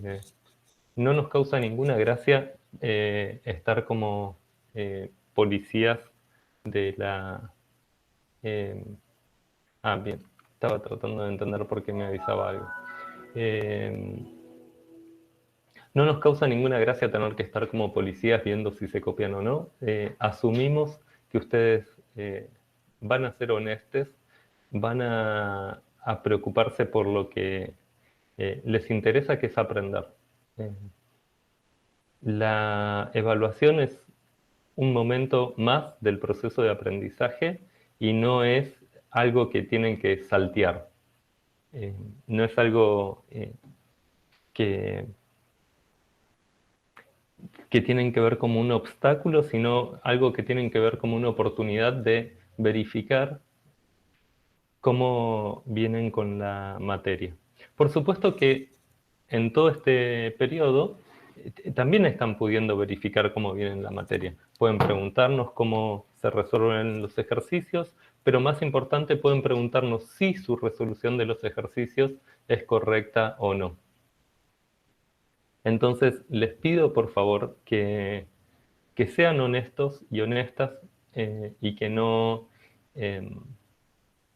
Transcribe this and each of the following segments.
Eh, no nos causa ninguna gracia estar como policías de la... bien, estaba tratando de entender por qué me avisaba algo. No nos causa ninguna gracia tener que estar como policías viendo si se copian o no. Asumimos que ustedes van a ser honestos, van a preocuparse por lo que les interesa, que es aprender. Eh, la evaluación es un momento más del proceso de aprendizaje y no es algo que tienen que saltear. No es algo que, que tienen que ver como un obstáculo, sino algo que tienen que ver como una oportunidad de verificar cómo vienen con la materia. Por supuesto que en todo este periodo también están pudiendo verificar cómo viene la materia. Pueden preguntarnos cómo se resuelven los ejercicios, pero más importante, pueden preguntarnos si su resolución de los ejercicios es correcta o no. Entonces, les pido por favor que sean honestos y honestas y eh,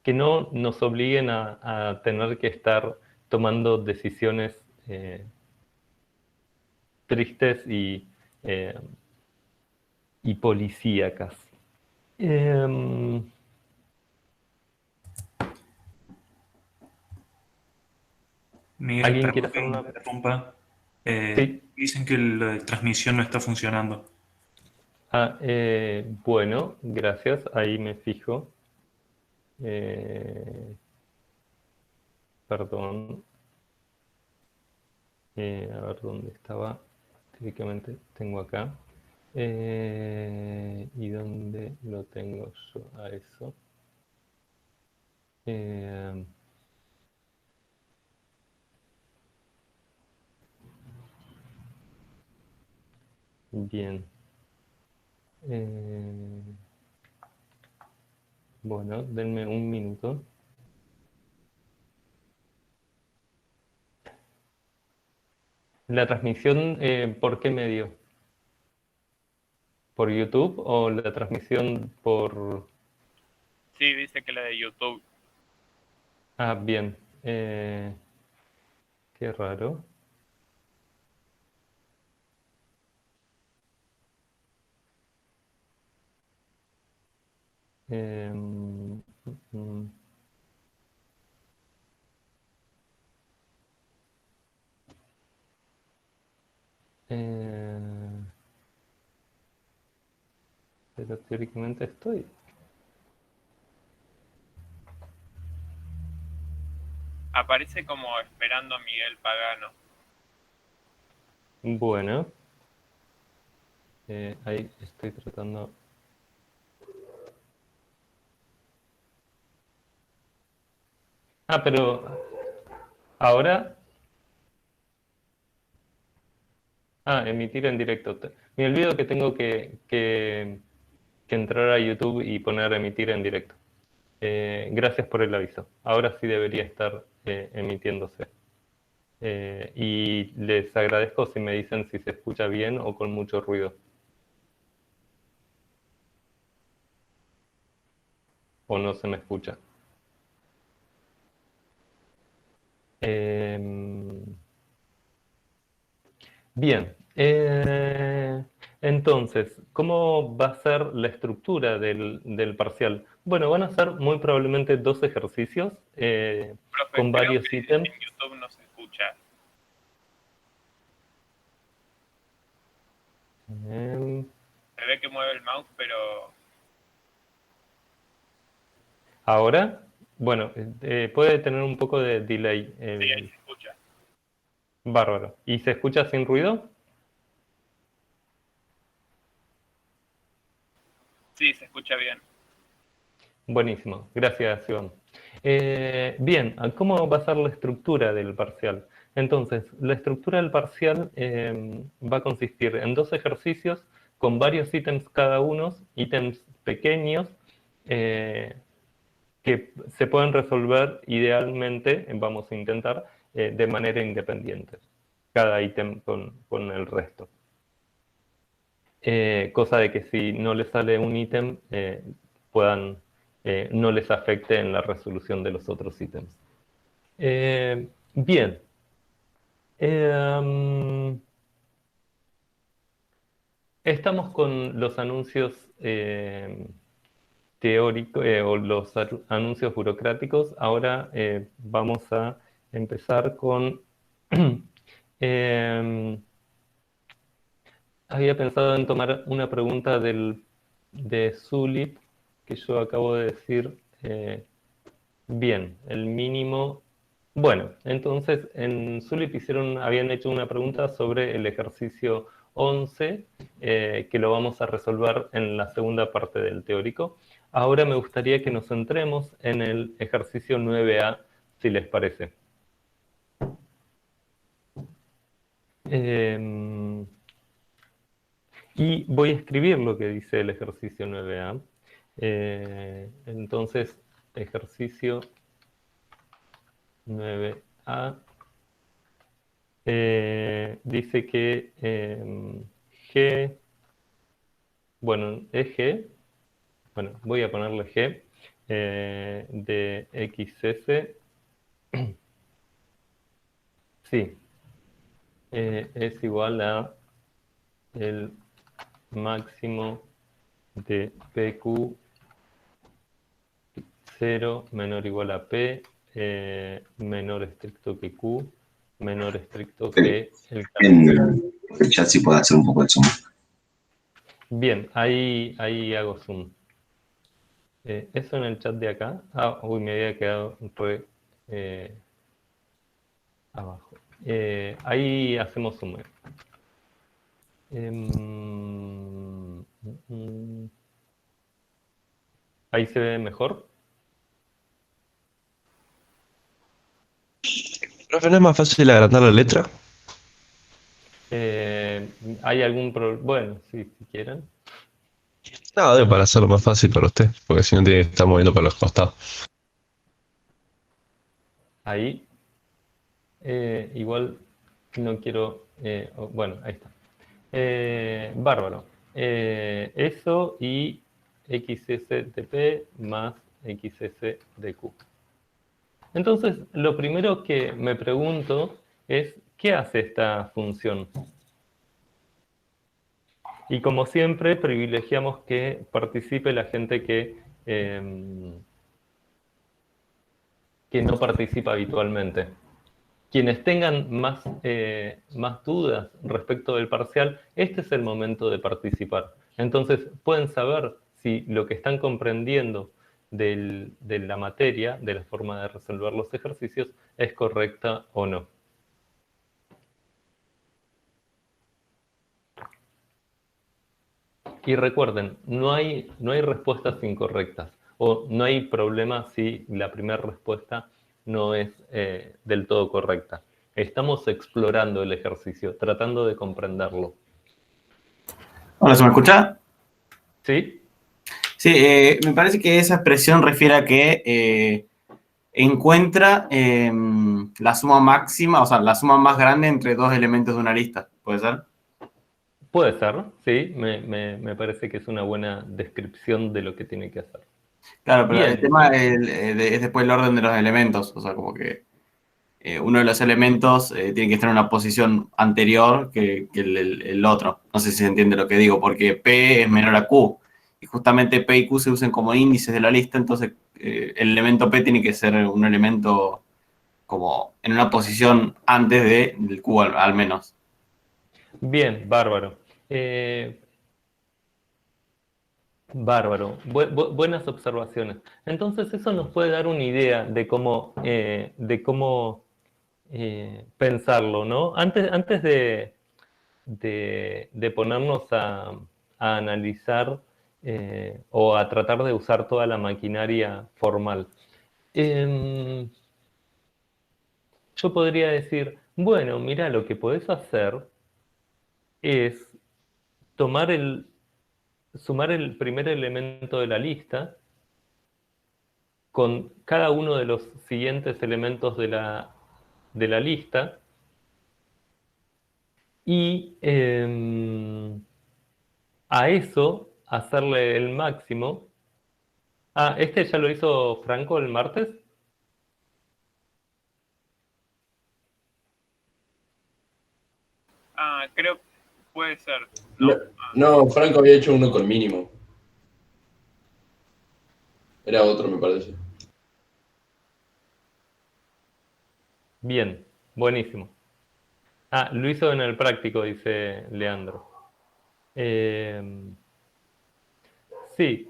que no nos obliguen a tener que estar tomando decisiones tristes eh, y policíacas. Miguel, ¿Alguien quiere perdón hacer que una? interrumpa. Sí. Dicen que la transmisión no está funcionando. Bueno, gracias. Ahí me fijo. Eh, perdón. A ver dónde estaba. Típicamente tengo acá. ¿Y dónde lo tengo yo a eso? Eh, bien. Eh, bueno, denme un minuto. ¿La transmisión por qué medio? ¿Por YouTube o la transmisión por...? Sí, dice que la de YouTube. Bien. Qué raro. Mm, mm, eh, pero teóricamente estoy. Aparece como esperando a Miguel Pagano. Bueno, ahí estoy tratando. Pero ahora. Emitir en directo. Me olvido que tengo que entrar a YouTube y poner emitir en directo. Gracias por el aviso. Ahora sí debería estar emitiéndose. Y les agradezco si me dicen si se escucha bien o con mucho ruido. O no se me escucha. Bien. Entonces, ¿cómo va a ser la estructura del parcial? Bueno, van a ser muy probablemente dos ejercicios Profe, con creo varios que ítems. en YouTube no se escucha. Eh, Se ve que mueve el mouse, pero Ahora, bueno, puede tener un poco de delay. sí, ahí se escucha. Bárbaro. ¿Y se escucha sin ruido? Sí, se escucha bien. Buenísimo. Gracias, Iván. Bien, ¿cómo va a ser la estructura del parcial? Entonces, la estructura del parcial va a consistir en dos ejercicios con varios ítems cada uno, ítems pequeños, eh, que se pueden resolver idealmente, vamos a intentar, de manera independiente. cada ítem con el resto. Cosa de que si no les sale un ítem, no les afecte en la resolución de los otros ítems. Bien. Estamos con los anuncios teóricos o los anuncios burocráticos. Ahora vamos a empezar con... había pensado en tomar una pregunta de Zulip, que yo acabo de decir. Bien, el mínimo... Bueno, entonces en Zulip habían hecho una pregunta sobre el ejercicio 11, que lo vamos a resolver en la segunda parte del teórico. Ahora me gustaría que nos centremos en el ejercicio 9A, si les parece. Y voy a escribir lo que dice el ejercicio 9A. Entonces, ejercicio 9A dice que G, bueno, es G, bueno, voy a ponerle G de XS, sí, es igual a el máximo de PQ 0 menor o igual a P, menor estricto que Q, menor estricto que el camino. En el chat sí puede hacer un poco de zoom. Bien, ahí hago zoom. Eso en el chat de acá. Uy, me había quedado abajo. Ahí hacemos zoom. Ahí se ve mejor. ¿Profe, no es más fácil agrandar la letra? ¿Hay algún problema? Bueno, sí, si quieren. No, para hacerlo más fácil para usted, porque si no tiene que estar moviendo para los costados. Ahí. Igual no quiero... bueno, ahí está. Bárbaro. Eso y XS más XS de Q. Entonces, lo primero que me pregunto es, ¿qué hace esta función? Y como siempre, privilegiamos que participe la gente que no participa habitualmente. Quienes tengan más dudas respecto del parcial, este es el momento de participar. Entonces, pueden saber si lo que están comprendiendo de la materia, de la forma de resolver los ejercicios, es correcta o no. Y recuerden, no hay respuestas incorrectas, o no hay problema si la primera respuesta no es del todo correcta. Estamos explorando el ejercicio, tratando de comprenderlo. Hola, ¿se me escucha? ¿Sí? Sí, me parece que esa expresión refiere a que encuentra la suma máxima, o sea, la suma más grande entre dos elementos de una lista. ¿Puede ser? Puede ser, sí. Me parece que es una buena descripción de lo que tiene que hacer. Claro, pero Bien. el tema es después el orden de los elementos. O sea, como que uno de los elementos tiene que estar en una posición anterior que el otro. No sé si se entiende lo que digo, porque P es menor a Q. Y justamente P y Q se usan como índices de la lista, entonces el elemento P tiene que ser un elemento como en una posición antes del Q al menos. Bien, bárbaro. Bárbaro, buenas observaciones. Entonces eso nos puede dar una idea de cómo pensarlo, ¿no? Antes de ponernos a analizar o a tratar de usar toda la maquinaria formal. Yo podría decir, bueno, mira, lo que podés hacer es sumar el primer elemento de la lista con cada uno de los siguientes elementos de la lista Y a eso, hacerle el máximo. Ah, ¿este ya lo hizo Franco el martes? Ah, creo que puede ser, No, ¿no? Ah, no, Franco había hecho uno con mínimo. Era otro, me parece. Bien, buenísimo. Ah, lo hizo en el práctico, dice Leandro. Sí,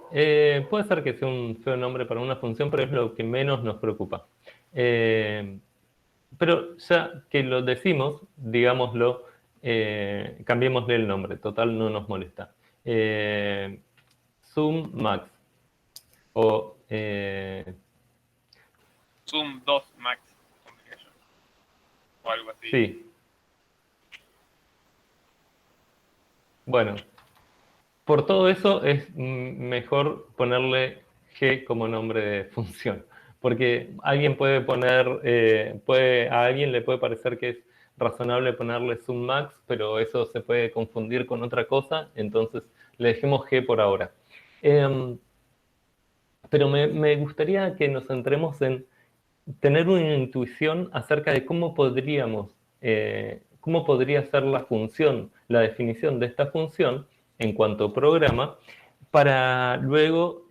puede ser que sea un feo nombre para una función, pero es lo que menos nos preocupa. Pero ya que lo decimos, digámoslo, cambiémosle el nombre, total no nos molesta. Zoom Max o Zoom 2 Max, pondría yo, o algo así. sí, bueno, por todo eso es mejor ponerle G como nombre de función, porque alguien puede poner, a alguien le puede parecer que es razonable ponerle zoom max, pero eso se puede confundir con otra cosa, entonces le dejemos G por ahora. Pero me gustaría que nos centremos en tener una intuición acerca de cómo podría ser la función, la definición de esta función en cuanto a programa, para luego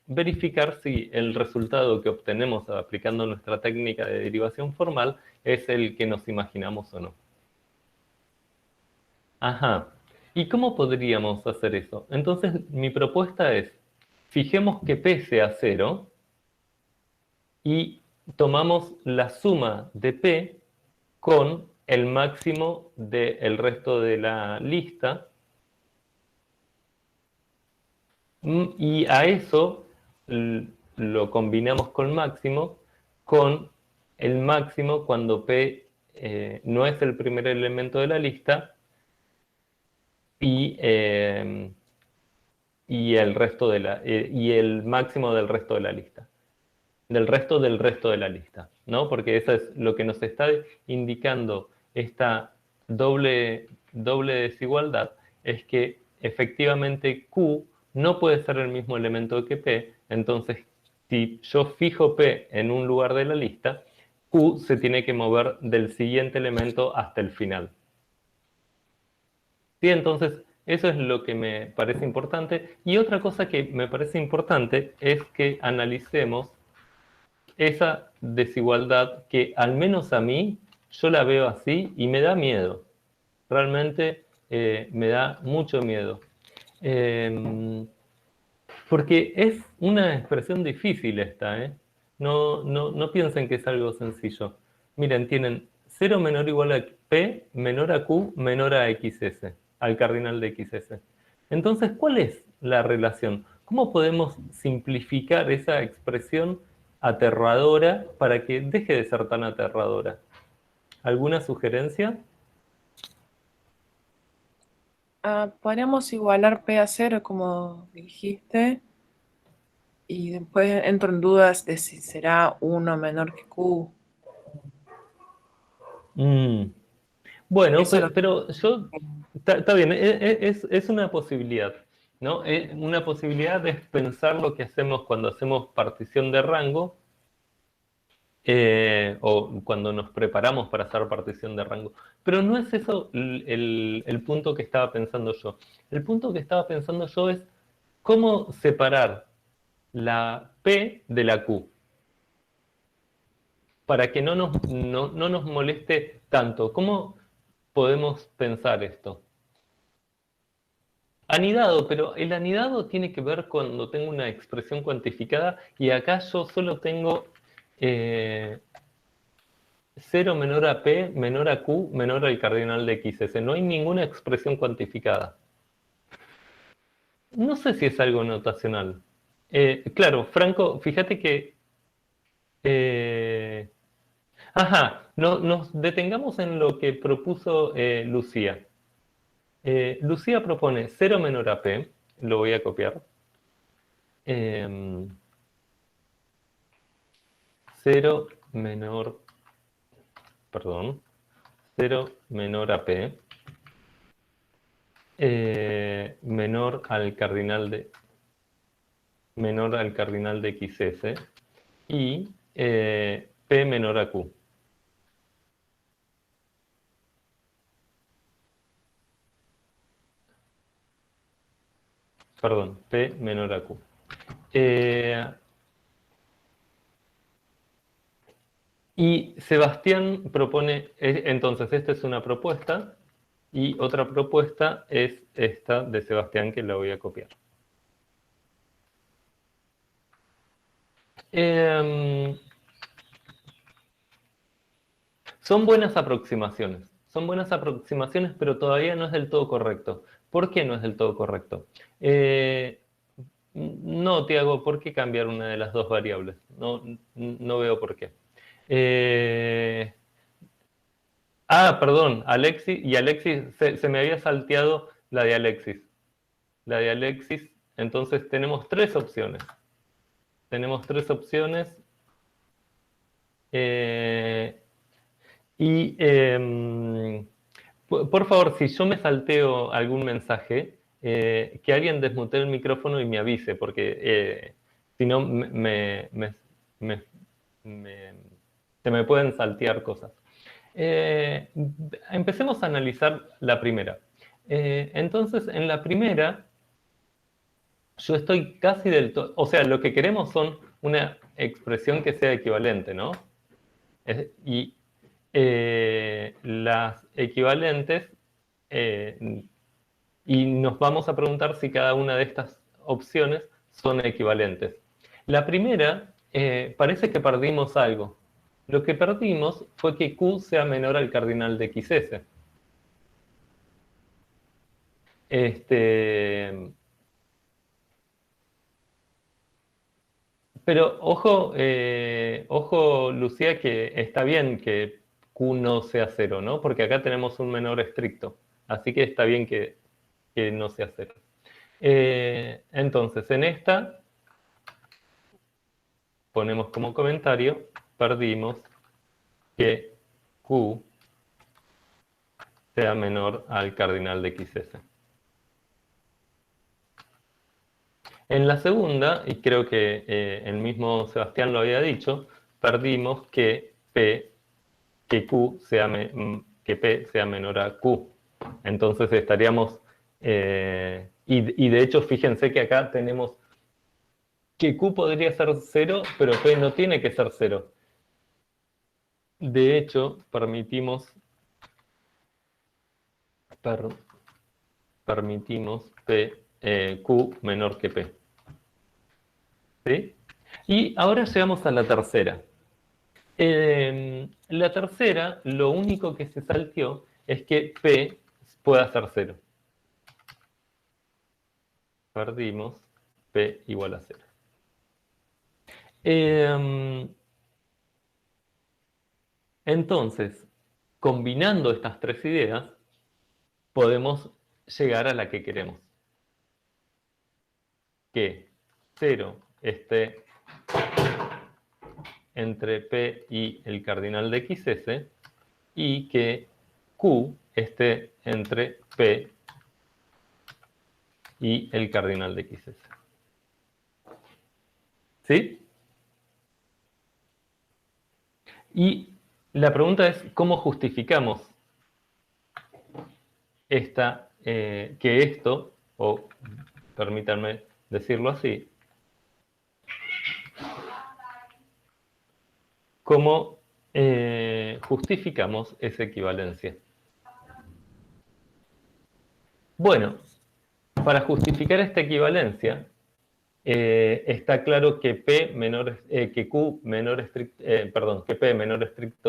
verificar si el resultado que obtenemos aplicando nuestra técnica de derivación formal es el que nos imaginamos o no. Ajá. ¿Y cómo podríamos hacer eso? Entonces, mi propuesta es, fijemos que P sea 0 y tomamos la suma de P con el máximo del resto de la lista, y a eso lo combinamos con máximo, con el máximo cuando P no es el primer elemento de la lista y, y el máximo del resto de la lista. Del resto de la lista, ¿no? Porque eso es lo que nos está indicando esta doble desigualdad, es que efectivamente Q no puede ser el mismo elemento que P, entonces si yo fijo P en un lugar de la lista, Q se tiene que mover del siguiente elemento hasta el final. Sí, entonces eso es lo que me parece importante. Y otra cosa que me parece importante es que analicemos esa desigualdad que al menos a mí yo la veo así y me da miedo. Realmente me da mucho miedo. Porque es una expresión difícil esta, ¿eh? No piensen que es algo sencillo. Miren, tienen 0 menor o igual a P menor a Q menor a XS, al cardinal de XS. Entonces, ¿cuál es la relación? ¿Cómo podemos simplificar esa expresión aterradora para que deje de ser tan aterradora? ¿Alguna sugerencia? Podríamos igualar P a 0 como dijiste, y después entro en dudas de si será 1 menor que Q. Mm. Bueno, Eso lo... pero yo, está bien, es una posibilidad, ¿no? Una posibilidad es pensar lo que hacemos cuando hacemos partición de rango, o cuando nos preparamos para hacer partición de rango. Pero no es eso el punto que estaba pensando yo. El punto que estaba pensando yo es cómo separar la P de la Q, para que no nos moleste tanto. ¿Cómo podemos pensar esto? Anidado, pero el anidado tiene que ver cuando tengo una expresión cuantificada y acá yo solo tengo 0 menor a P, menor a Q, menor al cardinal de XS. No hay ninguna expresión cuantificada. No sé si es algo notacional. Claro, Franco, fíjate que... eh, ajá, nos detengamos en lo que propuso Lucía. Lucía propone 0 menor a P, lo voy a copiar. 0 menor, perdón, 0 menor a P menor al cardinal de XS y P menor a Q. Perdón, P menor a Q. Y Sebastián propone, entonces esta es una propuesta, y otra propuesta es esta de Sebastián, que la voy a copiar. Son buenas aproximaciones, pero todavía no es del todo correcto. ¿Por qué no es del todo correcto? No, Tiago, ¿por qué cambiar una de las dos variables? No veo por qué. Perdón, Alexis, se me había salteado la de Alexis. La de Alexis, entonces tenemos tres opciones. Por favor, si yo me salteo algún mensaje, que alguien desmutee el micrófono y me avise, porque si no se me pueden saltear cosas. Empecemos a analizar la primera. Entonces, en la primera, yo estoy casi del todo... O sea, lo que queremos son una expresión que sea equivalente, ¿no? Y las equivalentes... y nos vamos a preguntar si cada una de estas opciones son equivalentes. La primera, parece que perdimos algo. Lo que perdimos fue que Q sea menor al cardinal de XS. Pero ojo, Lucía, que está bien que Q no sea 0, ¿no? Porque acá tenemos un menor estricto. Así que está bien que no sea 0. Entonces, en esta, ponemos como comentario, perdimos que Q sea menor al cardinal de XS. En la segunda, y creo que el mismo Sebastián lo había dicho, perdimos que P sea menor a Q. Entonces estaríamos... y de hecho, fíjense que acá tenemos que Q podría ser 0, pero P no tiene que ser 0. De hecho, permitimos Q menor que P. ¿Sí? Y ahora llegamos a la tercera. La tercera, lo único que se salteó es que P pueda ser 0. Perdimos P igual a 0. Entonces, combinando estas tres ideas, podemos llegar a la que queremos. Que 0 esté entre P y el cardinal de XS y que Q esté entre P y el cardinal de XS. ¿Sí? Y la pregunta es, ¿cómo justificamos que esto, o permítanme decirlo así, cómo justificamos esa equivalencia? Bueno, para justificar esta equivalencia, está claro que P menor estricto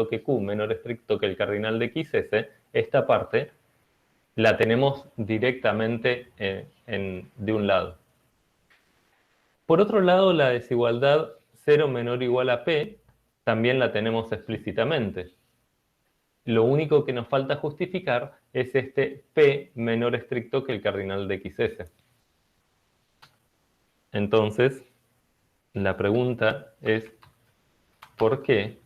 que Q menor estricto que el cardinal de XS, esta parte la tenemos directamente de un lado. Por otro lado, la desigualdad 0 menor o igual a P también la tenemos explícitamente. Lo único que nos falta justificar es este P menor estricto que el cardinal de XS. Entonces, la pregunta es, ¿por qué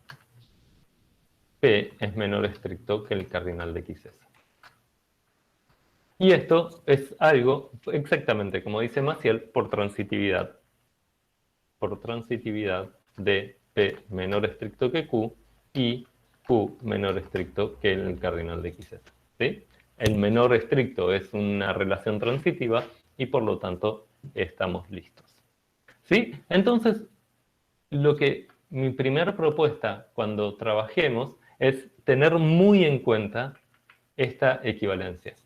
P es menor estricto que el cardinal de XS. Y esto es algo exactamente como dice Maciel por transitividad. Por transitividad de P menor estricto que Q y Q menor estricto que el cardinal de XS. ¿Sí? El menor estricto es una relación transitiva y por lo tanto estamos listos. ¿Sí? Entonces, mi primera propuesta cuando trabajemos es tener muy en cuenta esta equivalencia.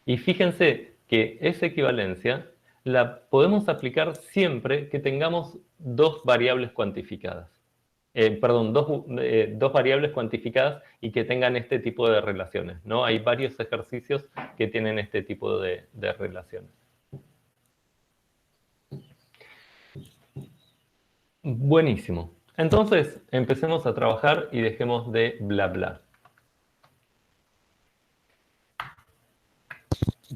Y fíjense que esa equivalencia la podemos aplicar siempre que tengamos dos variables cuantificadas. Dos variables cuantificadas y que tengan este tipo de relaciones, ¿no? Hay varios ejercicios que tienen este tipo de relaciones. Buenísimo. Entonces, empecemos a trabajar y dejemos de bla bla.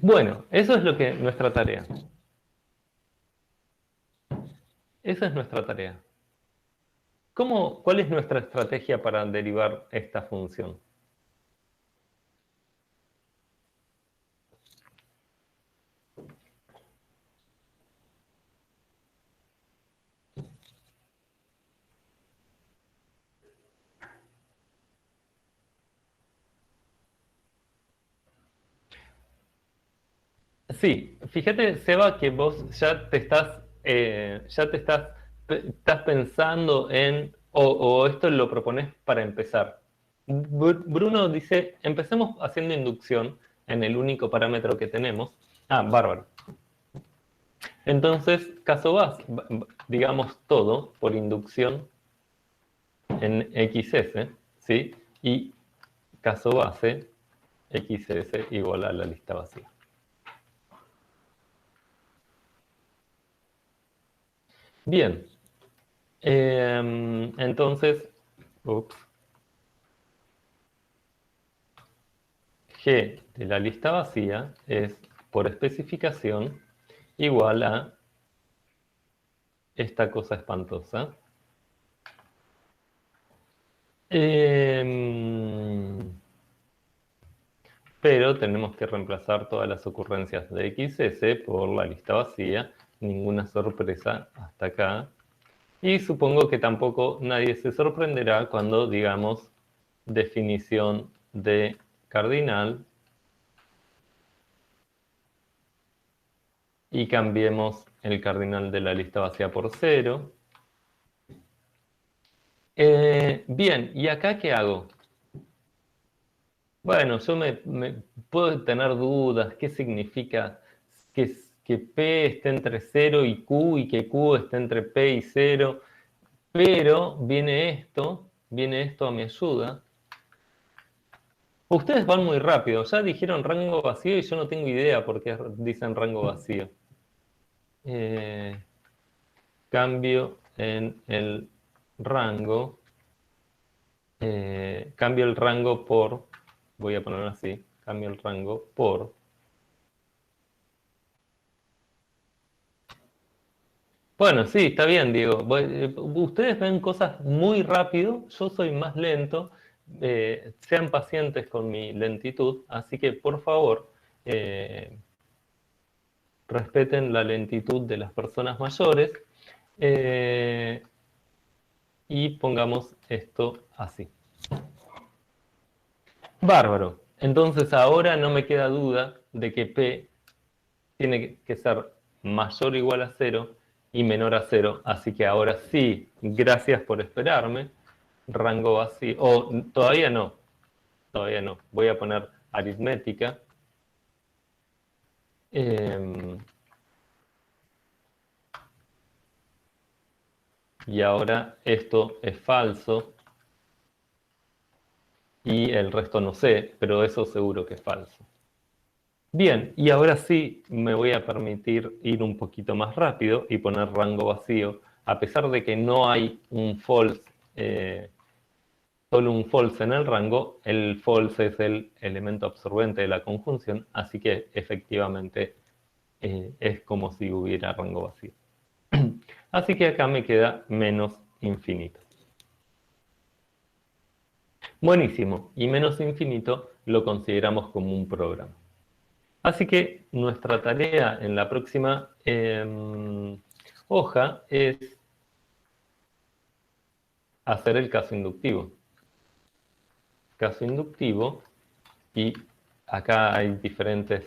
Bueno, eso es nuestra tarea. Esa es nuestra tarea. ¿Cuál es nuestra estrategia para derivar esta función? Sí, fíjate, Seba, que vos ya te estás pensando en, o esto lo propones para empezar. Bruno dice, empecemos haciendo inducción en el único parámetro que tenemos. Ah, bárbaro. Entonces, caso base, digamos todo por inducción en XS, ¿sí? Y caso base, XS igual a la lista vacía. Bien, entonces, G de la lista vacía es, por especificación, igual a esta cosa espantosa. Pero tenemos que reemplazar todas las ocurrencias de XS por la lista vacía. Ninguna sorpresa hasta acá. Y supongo que tampoco nadie se sorprenderá cuando digamos definición de cardinal y cambiemos el cardinal de la lista vacía por 0. Bien, ¿y acá qué hago? Bueno, yo me puedo tener dudas. ¿Qué significa que P esté entre 0 y Q y que Q esté entre P y 0? Pero viene esto a mi ayuda. Ustedes van muy rápido. Ya dijeron rango vacío y yo no tengo idea por qué dicen rango vacío. Cambio en el rango. Cambio el rango por... Voy a ponerlo así. Cambio el rango por... Bueno, sí, está bien, Diego. Ustedes ven cosas muy rápido, yo soy más lento. Sean pacientes con mi lentitud, así que por favor, respeten la lentitud de las personas mayores y pongamos esto así. Bárbaro. Entonces ahora no me queda duda de que P tiene que ser mayor o igual a 0 y menor a 0. Así que ahora sí, gracias por esperarme. Rango vacío. Todavía no. Todavía no. Voy a poner aritmética. Y ahora esto es falso. Y el resto no sé, pero eso seguro que es falso. Bien, y ahora sí me voy a permitir ir un poquito más rápido y poner rango vacío, a pesar de que no hay un false, solo un false en el rango. El false es el elemento absorbente de la conjunción, así que efectivamente es como si hubiera rango vacío. Así que acá me queda menos infinito. Buenísimo. Y menos infinito lo consideramos como un programa. Así que nuestra tarea en la próxima hoja es hacer el caso inductivo. Caso inductivo, y acá hay diferentes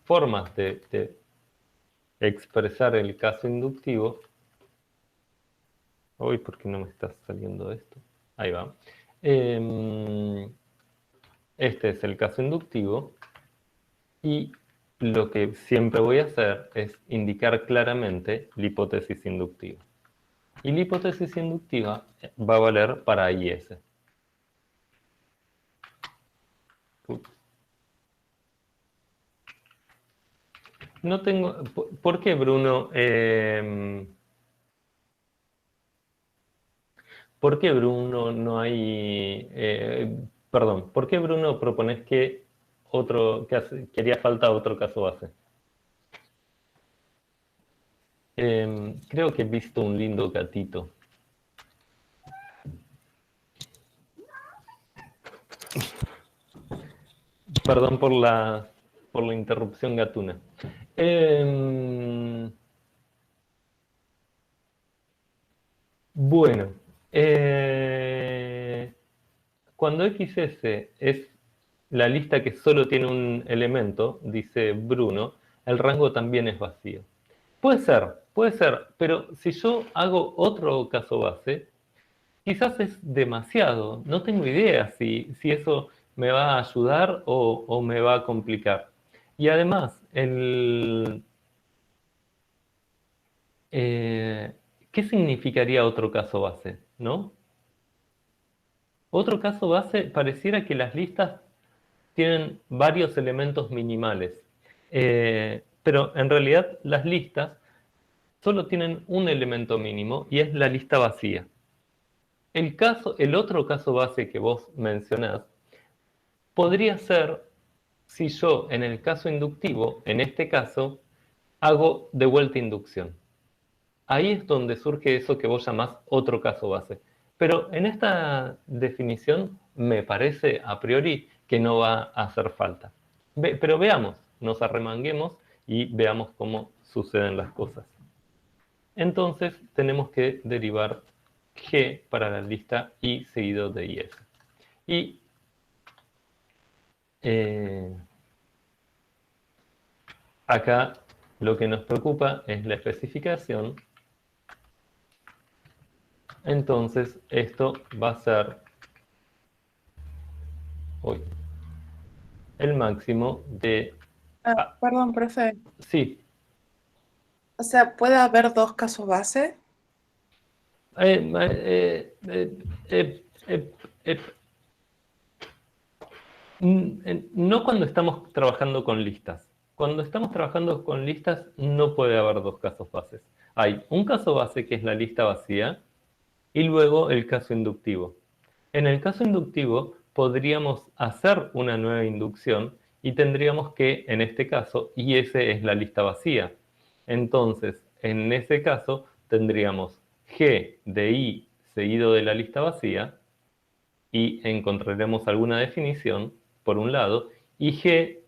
formas de expresar el caso inductivo. Uy, ¿por qué no me está saliendo esto? Ahí va. Este es el caso inductivo, y lo que siempre voy a hacer es indicar claramente la hipótesis inductiva. Y la hipótesis inductiva va a valer para IS. Ups. No tengo... ¿Por qué, Bruno? ¿Por qué, Bruno, no hay... perdón, ¿por qué, Bruno, propones que haría falta otro caso base? Creo que he visto un lindo gatito. Perdón por la interrupción gatuna. Bueno, cuando XS es la lista que solo tiene un elemento, dice Bruno, el rango también es vacío. Puede ser, pero si yo hago otro caso base, quizás es demasiado. No tengo idea si eso me va a ayudar o me va a complicar. Y además, ¿qué significaría otro caso base? ¿No? Otro caso base pareciera que las listas tienen varios elementos minimales. Pero en realidad las listas solo tienen un elemento mínimo y es la lista vacía. El otro caso base que vos mencionás podría ser si yo en el caso inductivo, en este caso, hago de vuelta inducción. Ahí es donde surge eso que vos llamás otro caso base. Pero en esta definición me parece a priori que no va a hacer falta. Pero veamos, nos arremanguemos y veamos cómo suceden las cosas. Entonces tenemos que derivar G para la lista I seguido de IS. Y acá lo que nos preocupa es la especificación. Entonces esto va a ser el máximo de... Perdón, profe. Sí. O sea, ¿puede haber dos casos base? No cuando estamos trabajando con listas. Cuando estamos trabajando con listas no puede haber dos casos bases. Hay un caso base que es la lista vacía y luego el caso inductivo. En el caso inductivo podríamos hacer una nueva inducción y tendríamos que, en este caso, IS es la lista vacía. Entonces, en ese caso tendríamos G de I seguido de la lista vacía y encontraremos alguna definición, por un lado, y G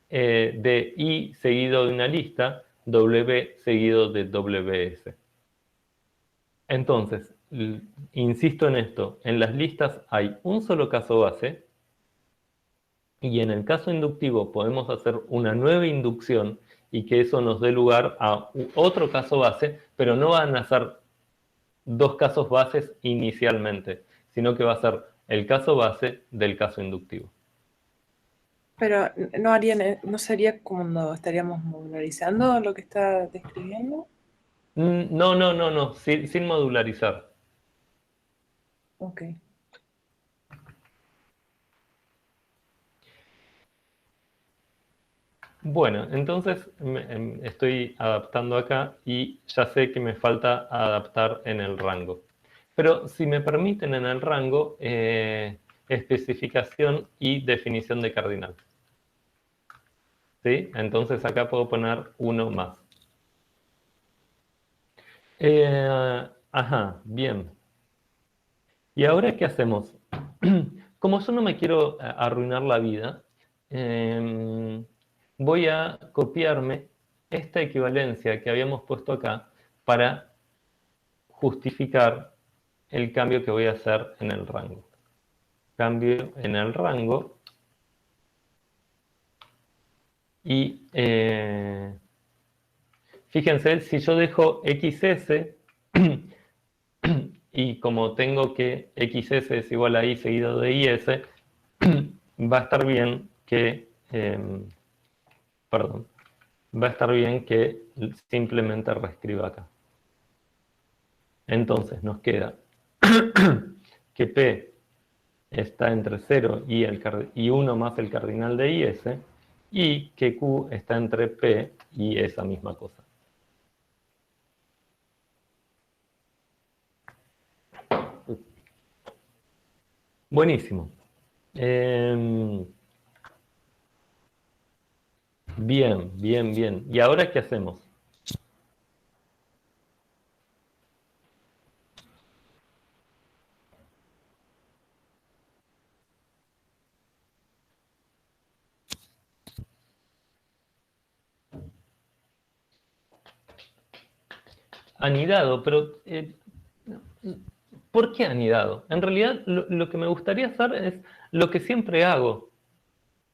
de I seguido de una lista, W seguido de WS. Entonces, insisto en esto, en las listas hay un solo caso base y en el caso inductivo podemos hacer una nueva inducción y que eso nos dé lugar a otro caso base, pero no van a ser dos casos bases inicialmente, sino que va a ser el caso base del caso inductivo. Pero ¿no sería cuando estaríamos modularizando lo que está describiendo? No, sin modularizar. Ok. Bueno, entonces estoy adaptando acá y ya sé que me falta adaptar en el rango. Pero si me permiten en el rango, especificación y definición de cardinal. ¿Sí? Entonces acá puedo poner uno más. Ajá, bien. ¿Y ahora qué hacemos? como yo no me quiero arruinar la vida, voy a copiarme esta equivalencia que habíamos puesto acá para justificar el cambio que voy a hacer en el rango. Cambio en el rango y fíjense, si yo dejo XS y como tengo que XS es igual a I seguido de IS, va a estar bien que, va a estar bien que simplemente reescriba acá. Entonces nos queda que P está entre 0 y 1 más el cardinal de IS, y que Q está entre P y esa misma cosa. Buenísimo. Bien, bien, bien. ¿Y ahora qué hacemos? Anidado, pero ¿por qué anidado? En realidad lo que me gustaría hacer es lo que siempre hago.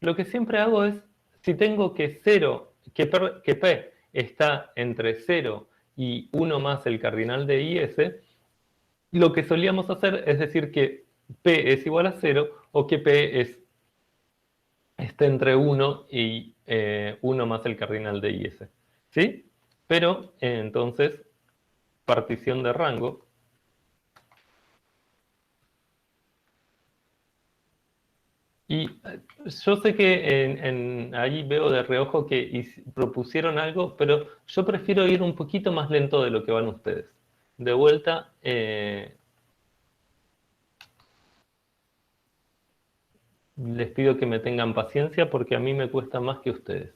Lo que siempre hago es, si tengo que P está entre 0 y 1 más el cardinal de IS, lo que solíamos hacer es decir que P es igual a 0 o que P está entre 1 y 1 más el cardinal de IS. ¿Sí? Pero entonces, partición de rango. Y yo sé que ahí veo de reojo que propusieron algo, pero yo prefiero ir un poquito más lento de lo que van ustedes. De vuelta, les pido que me tengan paciencia porque a mí me cuesta más que ustedes.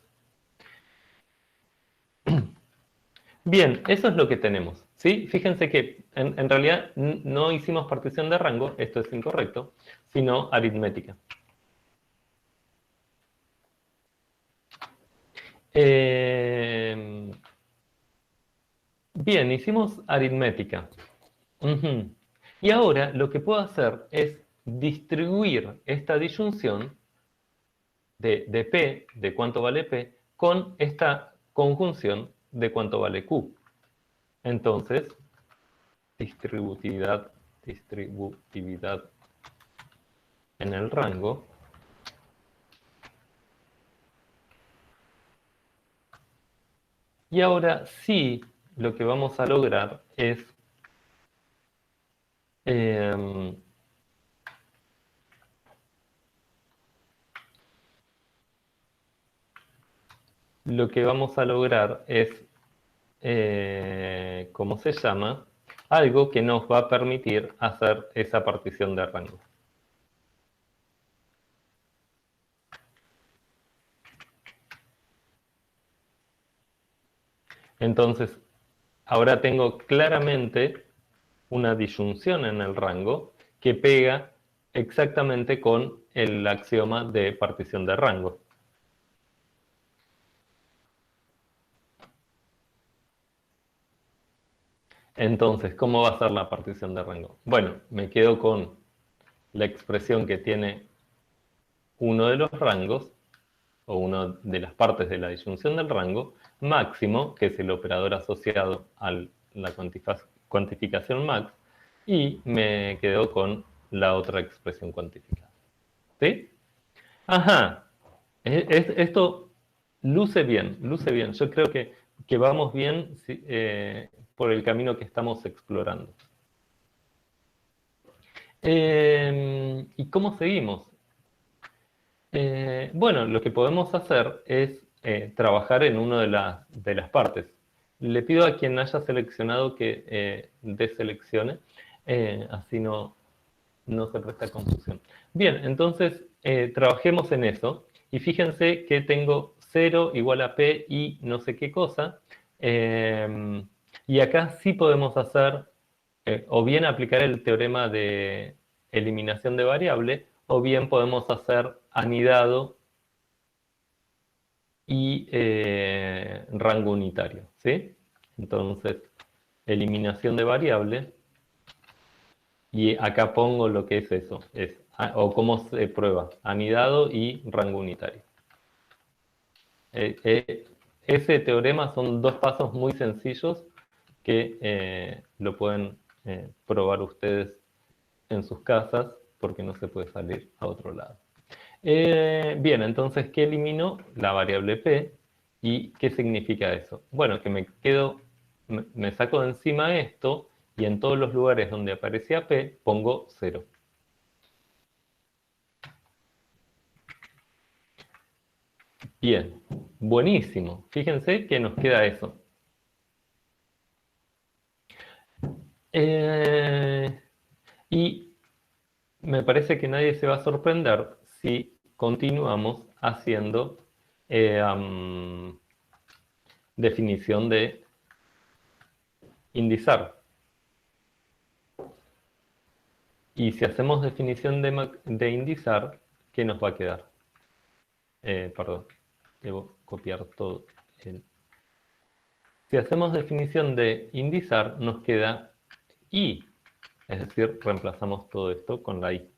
Bien, eso es lo que tenemos, ¿sí? Fíjense que en realidad no hicimos partición de rango, esto es incorrecto, sino aritmética. Bien, hicimos aritmética. Y ahora lo que puedo hacer es distribuir esta disyunción de P, de cuánto vale P, con esta conjunción de cuánto vale Q. Entonces, distributividad en el rango. Y ahora sí, lo que vamos a lograr es ¿cómo se llama? Algo que nos va a permitir hacer esa partición de rango. Entonces, ahora tengo claramente una disyunción en el rango que pega exactamente con el axioma de partición de rango. Entonces, ¿cómo va a ser la partición de rango? Bueno, me quedo con la expresión que tiene uno de los rangos, o una de las partes de la disyunción del rango, máximo, que es el operador asociado a la cuantificación max, y me quedo con la otra expresión cuantificada. ¿Sí? Ajá. Esto luce bien, luce bien. Yo creo que vamos bien por el camino que estamos explorando. ¿Y cómo seguimos? Bueno, lo que podemos hacer es trabajar en una de las partes. Le pido a quien haya seleccionado que deseleccione, así no se presta confusión. Bien, entonces trabajemos en eso. Y fíjense que tengo 0 igual a P y no sé qué cosa. Y acá sí podemos hacer, o bien aplicar el teorema de eliminación de variable, o bien podemos hacer anidado y rango unitario, ¿sí? Entonces, eliminación de variable, y acá pongo lo que es eso, o cómo se prueba, anidado y rango unitario. Ese teorema son dos pasos muy sencillos que lo pueden probar ustedes en sus casas, porque no se puede salir a otro lado. Bien, entonces, ¿qué elimino? La variable p. ¿Y qué significa eso? Bueno, que me saco de encima esto, y en todos los lugares donde aparecía p, pongo 0. Bien, buenísimo. Fíjense que nos queda eso. Y me parece que nadie se va a sorprender si continuamos haciendo definición de indizar. Y si hacemos definición de indizar, ¿qué nos va a quedar? Perdón, debo copiar todo. Si hacemos definición de indizar, nos queda i. Es decir, reemplazamos todo esto con la i.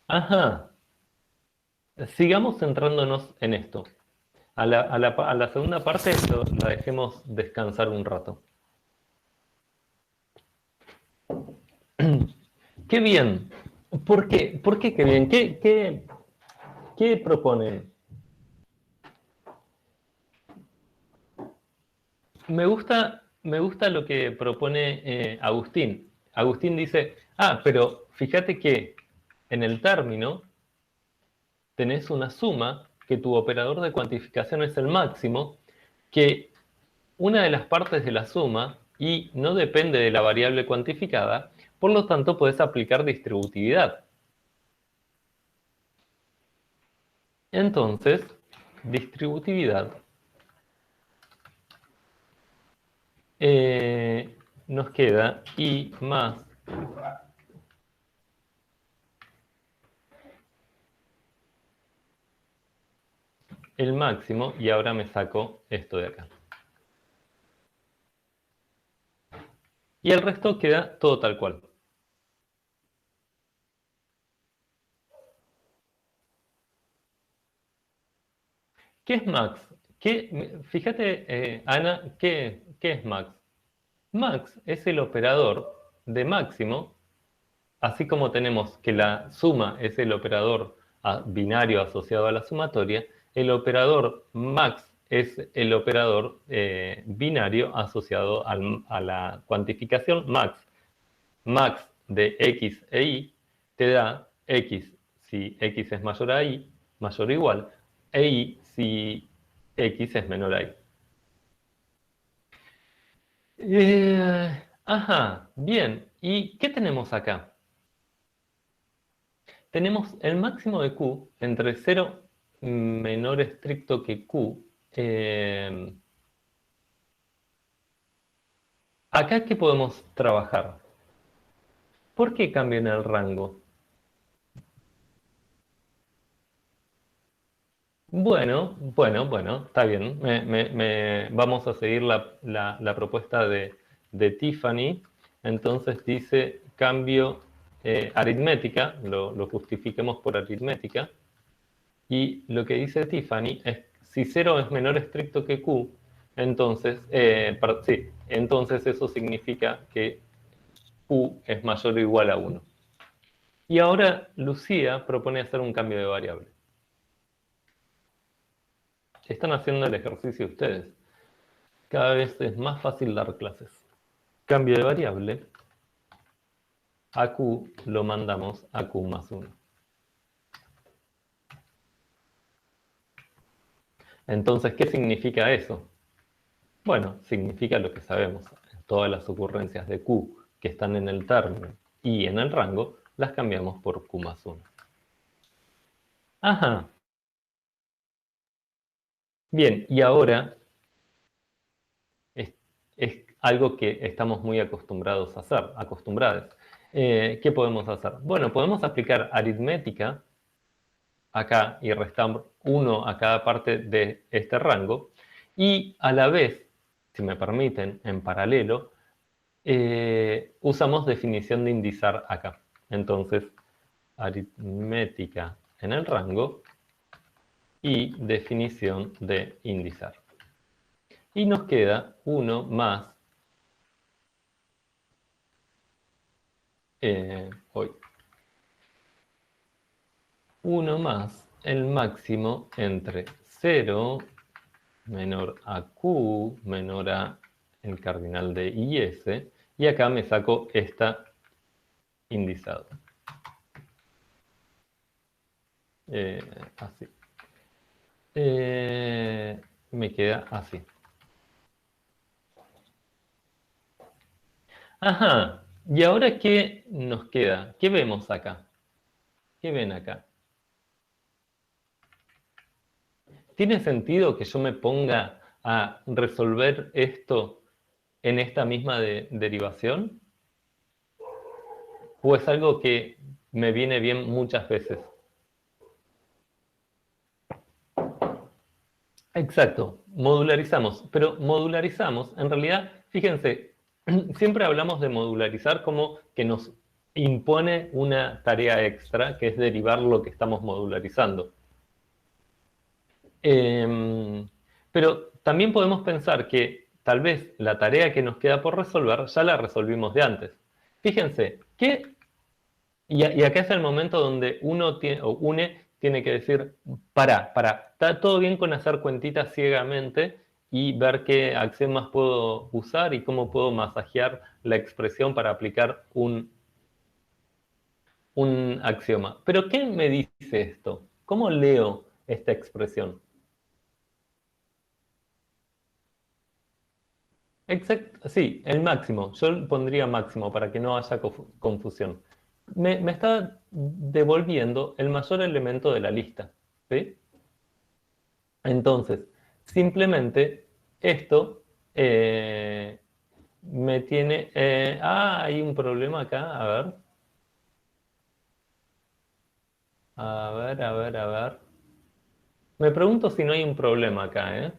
Ajá. Sigamos centrándonos en esto. A la segunda parte la dejemos descansar un rato. ¡Qué bien! ¿Por qué? ¿Por qué qué bien? ¿Qué proponen? Me gusta lo que propone Agustín. Agustín dice, pero fíjate que en el término tenés una suma, que tu operador de cuantificación es el máximo, que una de las partes de la suma, y no depende de la variable cuantificada, por lo tanto puedes aplicar distributividad. Entonces, distributividad nos queda i más el máximo, y ahora me saco esto de acá. Y el resto queda todo tal cual. ¿Qué es max? Fíjate, Ana, ¿qué es max? Max es el operador de máximo, así como tenemos que la suma es el operador binario asociado a la sumatoria, el operador max es el operador binario asociado a la cuantificación max. Max de x e y te da x si x es mayor a y, mayor o igual, e y si x es menor a y. Ajá, bien. ¿Y qué tenemos acá? Tenemos el máximo de q entre 0 menor estricto que q. Acá, ¿qué podemos trabajar? ¿Por qué cambian el rango? Bueno, está bien. Vamos a seguir la propuesta de Tiffany. Entonces dice cambio aritmética, lo justifiquemos por aritmética. Y lo que dice Tiffany es, si 0 es menor estricto que Q, entonces, entonces eso significa que Q es mayor o igual a 1. Y ahora Lucía propone hacer un cambio de variable. Están haciendo el ejercicio ustedes. Cada vez es más fácil dar clases. Cambio de variable. A Q lo mandamos a Q más 1. Entonces, ¿qué significa eso? Bueno, significa lo que sabemos. Todas las ocurrencias de Q que están en el término y en el rango, las cambiamos por Q más 1. Ajá. Bien, y ahora algo que estamos muy acostumbrados a hacer, acostumbrados. ¿Qué podemos hacer? Bueno, podemos aplicar aritmética acá y restar 1 a cada parte de este rango, y a la vez, si me permiten, en paralelo, usamos definición de indizar acá. Entonces, aritmética en el rango y definición de indizar. Y nos queda 1 más hoy. 1 más el máximo entre 0 menor a Q menor a el cardinal de IS, y acá me saco esta indizado. Así. Me queda así. Ajá. ¿Y ahora qué nos queda? ¿Qué vemos acá? ¿Qué ven acá? ¿Tiene sentido que yo me ponga a resolver esto en esta misma derivación? ¿O es algo que me viene bien muchas veces? Exacto, modularizamos. Pero modularizamos, en realidad, fíjense, siempre hablamos de modularizar como que nos impone una tarea extra, que es derivar lo que estamos modularizando. Pero también podemos pensar que tal vez la tarea que nos queda por resolver ya la resolvimos de antes. Fíjense, y acá es el momento donde une tiene que decir, pará, está todo bien con hacer cuentitas ciegamente y ver qué axiomas puedo usar y cómo puedo masajear la expresión para aplicar un axioma. Pero ¿qué me dice esto? ¿Cómo leo esta expresión? Exacto, sí, el máximo. Yo pondría máximo para que no haya confusión. Me está devolviendo el mayor elemento de la lista, ¿sí? Entonces, simplemente esto me tiene... hay un problema acá, a ver. A ver. Me pregunto si no hay un problema acá, ¿eh?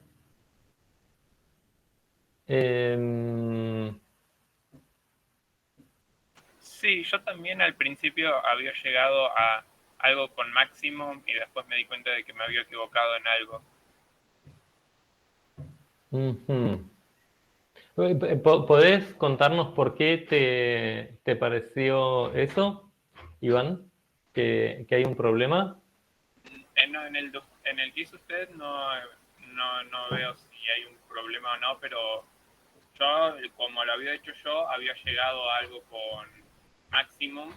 Sí, yo también al principio había llegado a algo con máximo y después me di cuenta de que me había equivocado en algo. ¿Podés contarnos por qué te pareció eso, Iván? ¿Que hay un problema? No, en el que hizo usted no veo si hay un problema o no, pero yo, como lo había hecho yo, había llegado a algo con maximum,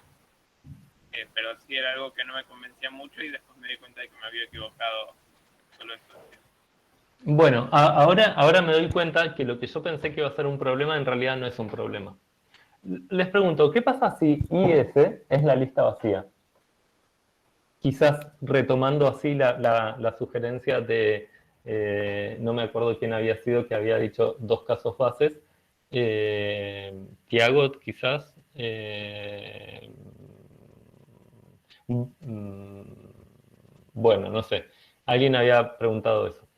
pero sí era algo que no me convencía mucho y después me di cuenta de que me había equivocado solo esto. Bueno, ahora me doy cuenta que lo que yo pensé que iba a ser un problema en realidad no es un problema. Les pregunto, ¿qué pasa si IS es la lista vacía? Quizás retomando así la sugerencia de, no me acuerdo quién había sido, que había dicho 2 casos bases. Tiago, quizás. Bueno, no sé. Alguien había preguntado eso.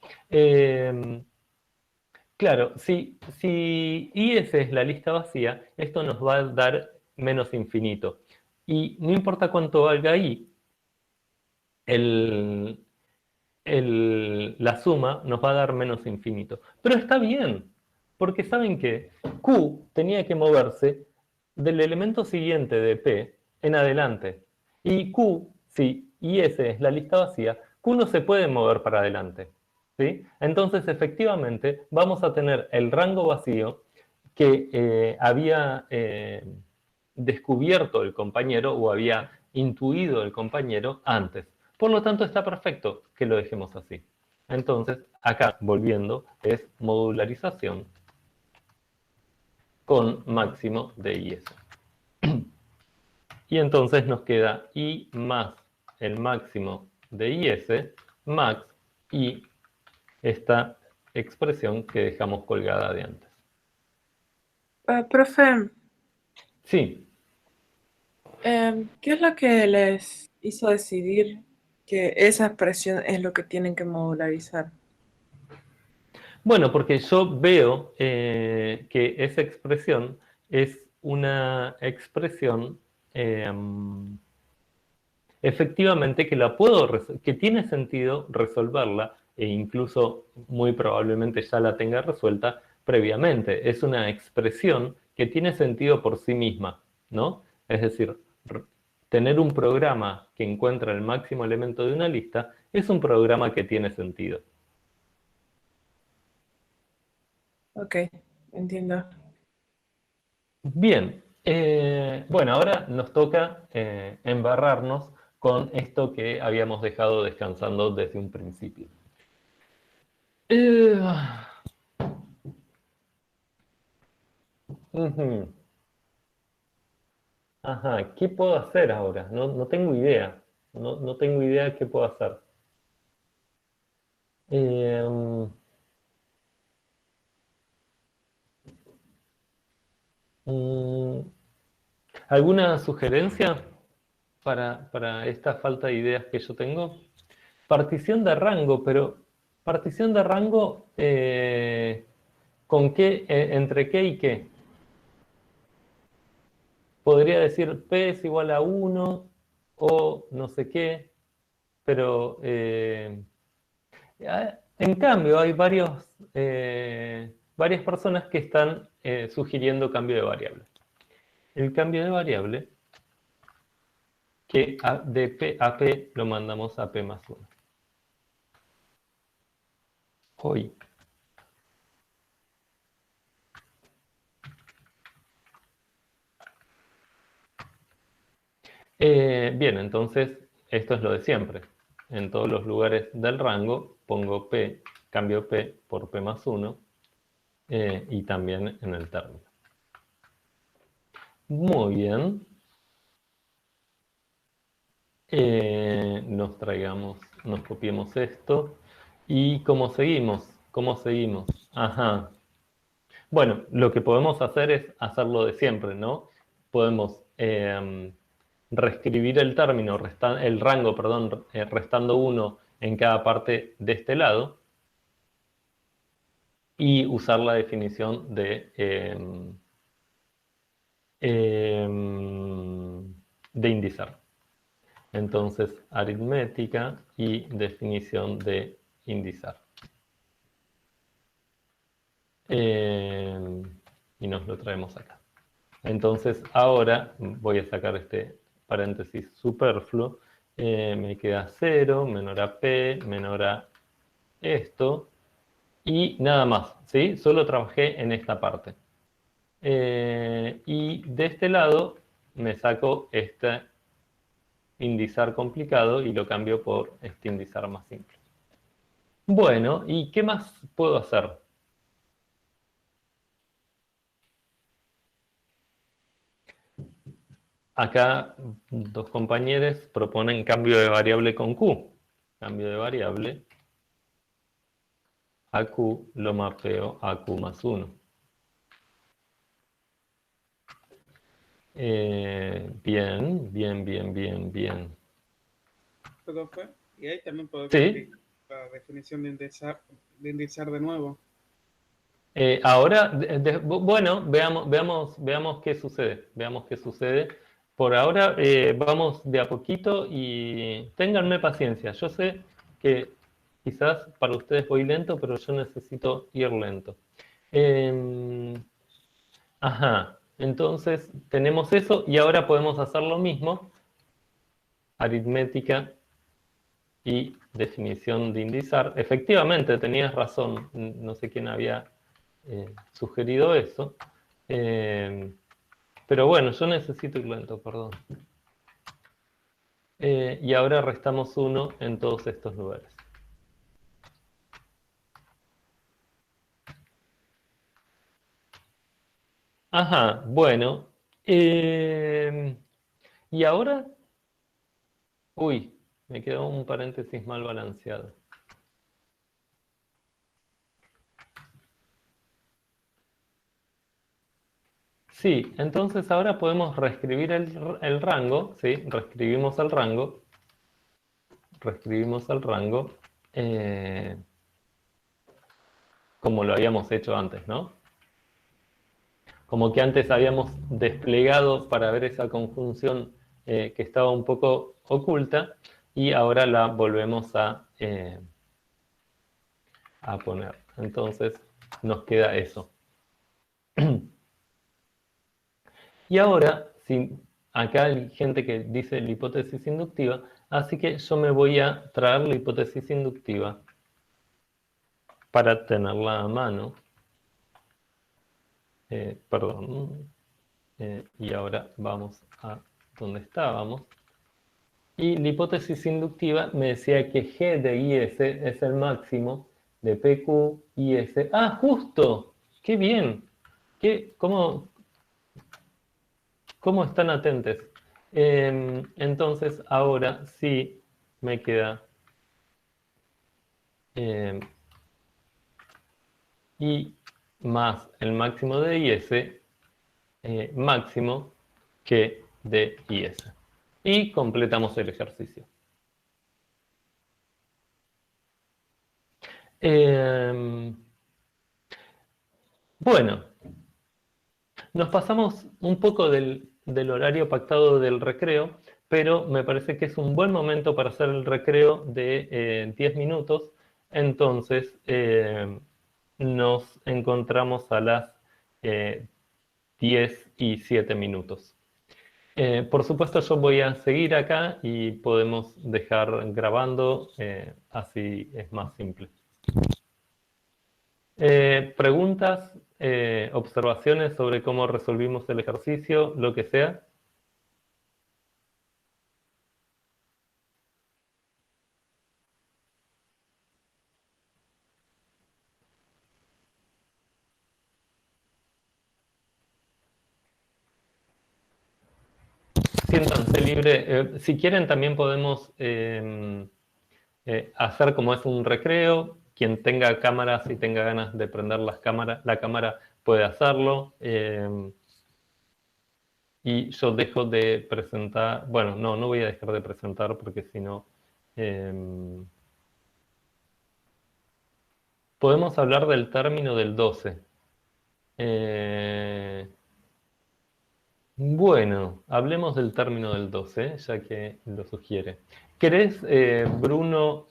Claro, si IS es la lista vacía, esto nos va a dar menos infinito. Y no importa cuánto valga I, la suma nos va a dar menos infinito. Pero está bien, porque saben que Q tenía que moverse del elemento siguiente de P en adelante. Y Q, si IS es la lista vacía, Q no se puede mover para adelante, ¿sí? Entonces, efectivamente, vamos a tener el rango vacío que había descubierto el compañero o había intuido el compañero antes. Por lo tanto, está perfecto que lo dejemos así. Entonces, acá, volviendo, es modularización con máximo de IS. Y entonces nos queda I más el máximo de IS, max, y esta expresión que dejamos colgada de antes. Profe, Sí, ¿qué es lo que les hizo decidir que esa expresión es lo que tienen que modularizar? bueno, porque yo veo que esa expresión es una expresión efectivamente que que tiene sentido resolverla e incluso muy probablemente ya la tenga resuelta previamente. Es una expresión que tiene sentido por sí misma, ¿no? Es decir, tener un programa que encuentra el máximo elemento de una lista es un programa que tiene sentido. Ok, entiendo. Bien, bueno, ahora nos toca embarrarnos con esto que habíamos dejado descansando desde un principio. Eh, ujú. Ajá, ¿qué puedo hacer ahora? No tengo idea. No tengo idea qué puedo hacer. Eh, mm, ¿Alguna sugerencia para esta falta de ideas que yo tengo? Partición de rango, pero partición de rango ¿con qué, entre qué y qué? Podría decir P es igual a 1 o no sé qué, pero en cambio hay varias personas que están sugiriendo cambio de variable. El cambio de variable que de P a P lo mandamos a P más 1. Hoy. Bien, entonces esto es lo de siempre. En todos los lugares del rango pongo P, cambio P por P más 1 y también en el término. Muy bien. Nos copiemos esto. ¿Y cómo seguimos? ¿Cómo seguimos? Ajá. Bueno, lo que podemos hacer es hacerlo de siempre, ¿no? Podemos reescribir el término, el rango, perdón, restando 1 en cada parte de este lado y usar la definición de indizar. Entonces, aritmética y definición de indizar. Y nos lo traemos acá. Entonces, ahora voy a sacar este paréntesis superfluo. Me queda 0, menor a P, menor a esto. Y nada más, ¿sí? Solo trabajé en esta parte. Y de este lado me saco este indizar complicado y lo cambio por este indizar más simple. Bueno, ¿y qué más puedo hacer? Acá dos compañeros proponen cambio de variable con Q. Cambio de variable a Q lo mapeo a Q más 1. Bien. Profe, y ahí también puedo Sí. explicar la definición de indexar de nuevo. Ahora, bueno, veamos qué sucede. Veamos qué sucede. Por ahora vamos de a poquito y ténganme paciencia. Yo sé que quizás para ustedes voy lento, pero yo necesito ir lento. Ajá, entonces tenemos eso y ahora podemos hacer lo mismo. Aritmética y definición de indizar. Efectivamente, tenías razón. No sé quién había sugerido eso. Pero bueno, yo necesito ir lento, perdón. Y ahora restamos 1 en todos estos lugares. Ajá, bueno. Y ahora, uy, me quedó un paréntesis mal balanceado. Sí, entonces ahora podemos reescribir el rango, ¿sí? Reescribimos el rango. Reescribimos el rango como lo habíamos hecho antes, ¿no? Como que antes habíamos desplegado para ver esa conjunción que estaba un poco oculta y ahora la volvemos a poner. Entonces nos queda eso. Y ahora, si acá hay gente que dice la hipótesis inductiva, así que yo me voy a traer la hipótesis inductiva para tenerla a mano. Perdón. Y ahora vamos a donde estábamos. Y la hipótesis inductiva me decía que G de IS es el máximo de PQ, IS. ¡Ah, justo! ¡Qué bien! ¿Cómo están atentos? Entonces, ahora sí me queda I más el máximo de IS máximo que de IS. Y completamos el ejercicio. Bueno, nos pasamos un poco del horario pactado del recreo, pero me parece que es un buen momento para hacer el recreo de 10 minutos. Entonces, nos encontramos a las 10 y 7 minutos. Por supuesto, yo voy a seguir acá y podemos dejar grabando, así es más simple. ¿Preguntas, observaciones sobre cómo resolvimos el ejercicio, lo que sea? Siéntanse libre. Si quieren también podemos hacer como es un recreo. Quien tenga cámaras y tenga ganas de prender la cámara puede hacerlo. Y yo dejo de presentar. Bueno, no voy a dejar de presentar porque si no... podemos hablar del término del 12. Bueno, hablemos del término del 12, ya que lo sugiere. ¿Querés, Bruno?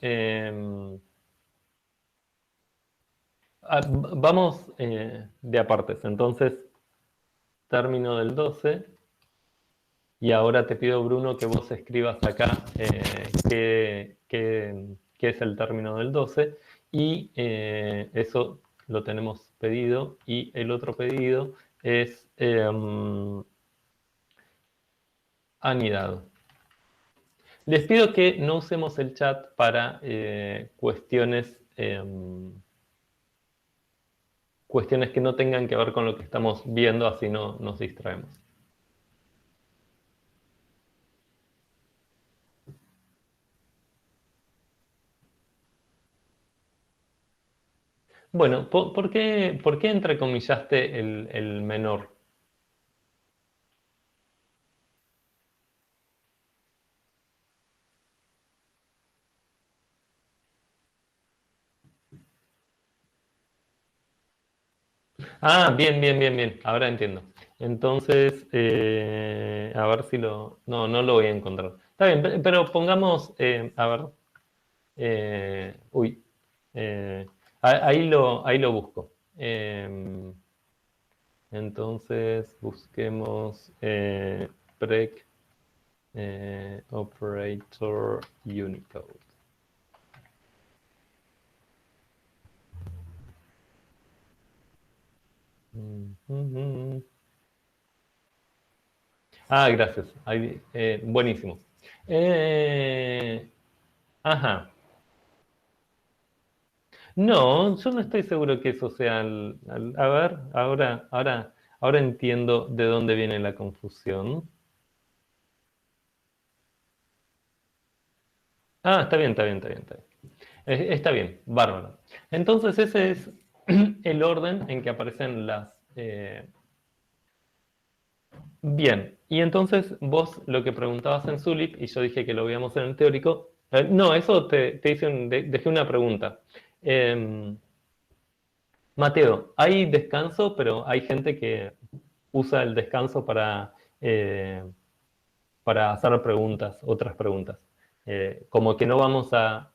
Vamos de apartes. Entonces, término del 12. Y ahora te pido, Bruno, que vos escribas acá qué es el término del 12. Y eso lo tenemos pedido. Y el otro pedido es anidado. Les pido que no usemos el chat para cuestiones que no tengan que ver con lo que estamos viendo, así no nos distraemos. Bueno, ¿por qué entrecomillaste el menor? Ah, bien. Ahora entiendo. Entonces, a ver si lo... No lo voy a encontrar. Está bien, pero pongamos... a ver. Uy. Ahí lo busco. Entonces, busquemos Prec Operator Unicode. Ah, gracias. Buenísimo. Ajá. No, yo no estoy seguro que eso sea a ver, ahora entiendo de dónde viene la confusión. Ah, está bien. Está bien, bárbaro. Entonces ese es el orden en que aparecen Bien, y entonces vos lo que preguntabas en Zulip, y yo dije que lo veíamos en el teórico, no, eso te hice dejé una pregunta. Mateo, hay descanso, pero hay gente que usa el descanso para hacer preguntas, otras preguntas. Como que no vamos a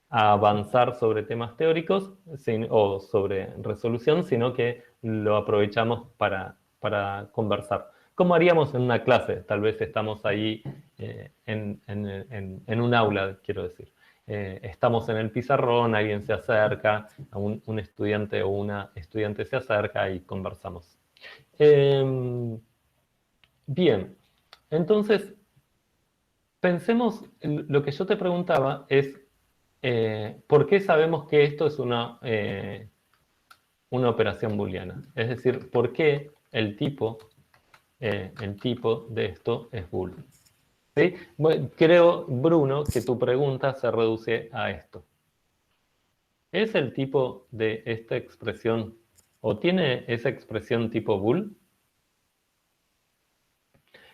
avanzar sobre temas teóricos o sobre resolución, sino que lo aprovechamos para conversar. Como haríamos en una clase, tal vez estamos ahí en un aula, quiero decir. Estamos en el pizarrón, alguien se acerca, un estudiante o una estudiante se acerca y conversamos. Bien, entonces, pensemos, lo que yo te preguntaba es, ¿por qué sabemos que esto es una operación booleana? Es decir, ¿por qué el tipo de esto es bool? ¿Sí? Bueno, creo, Bruno, que tu pregunta se reduce a esto. ¿Es el tipo de esta expresión, o tiene esa expresión tipo bool?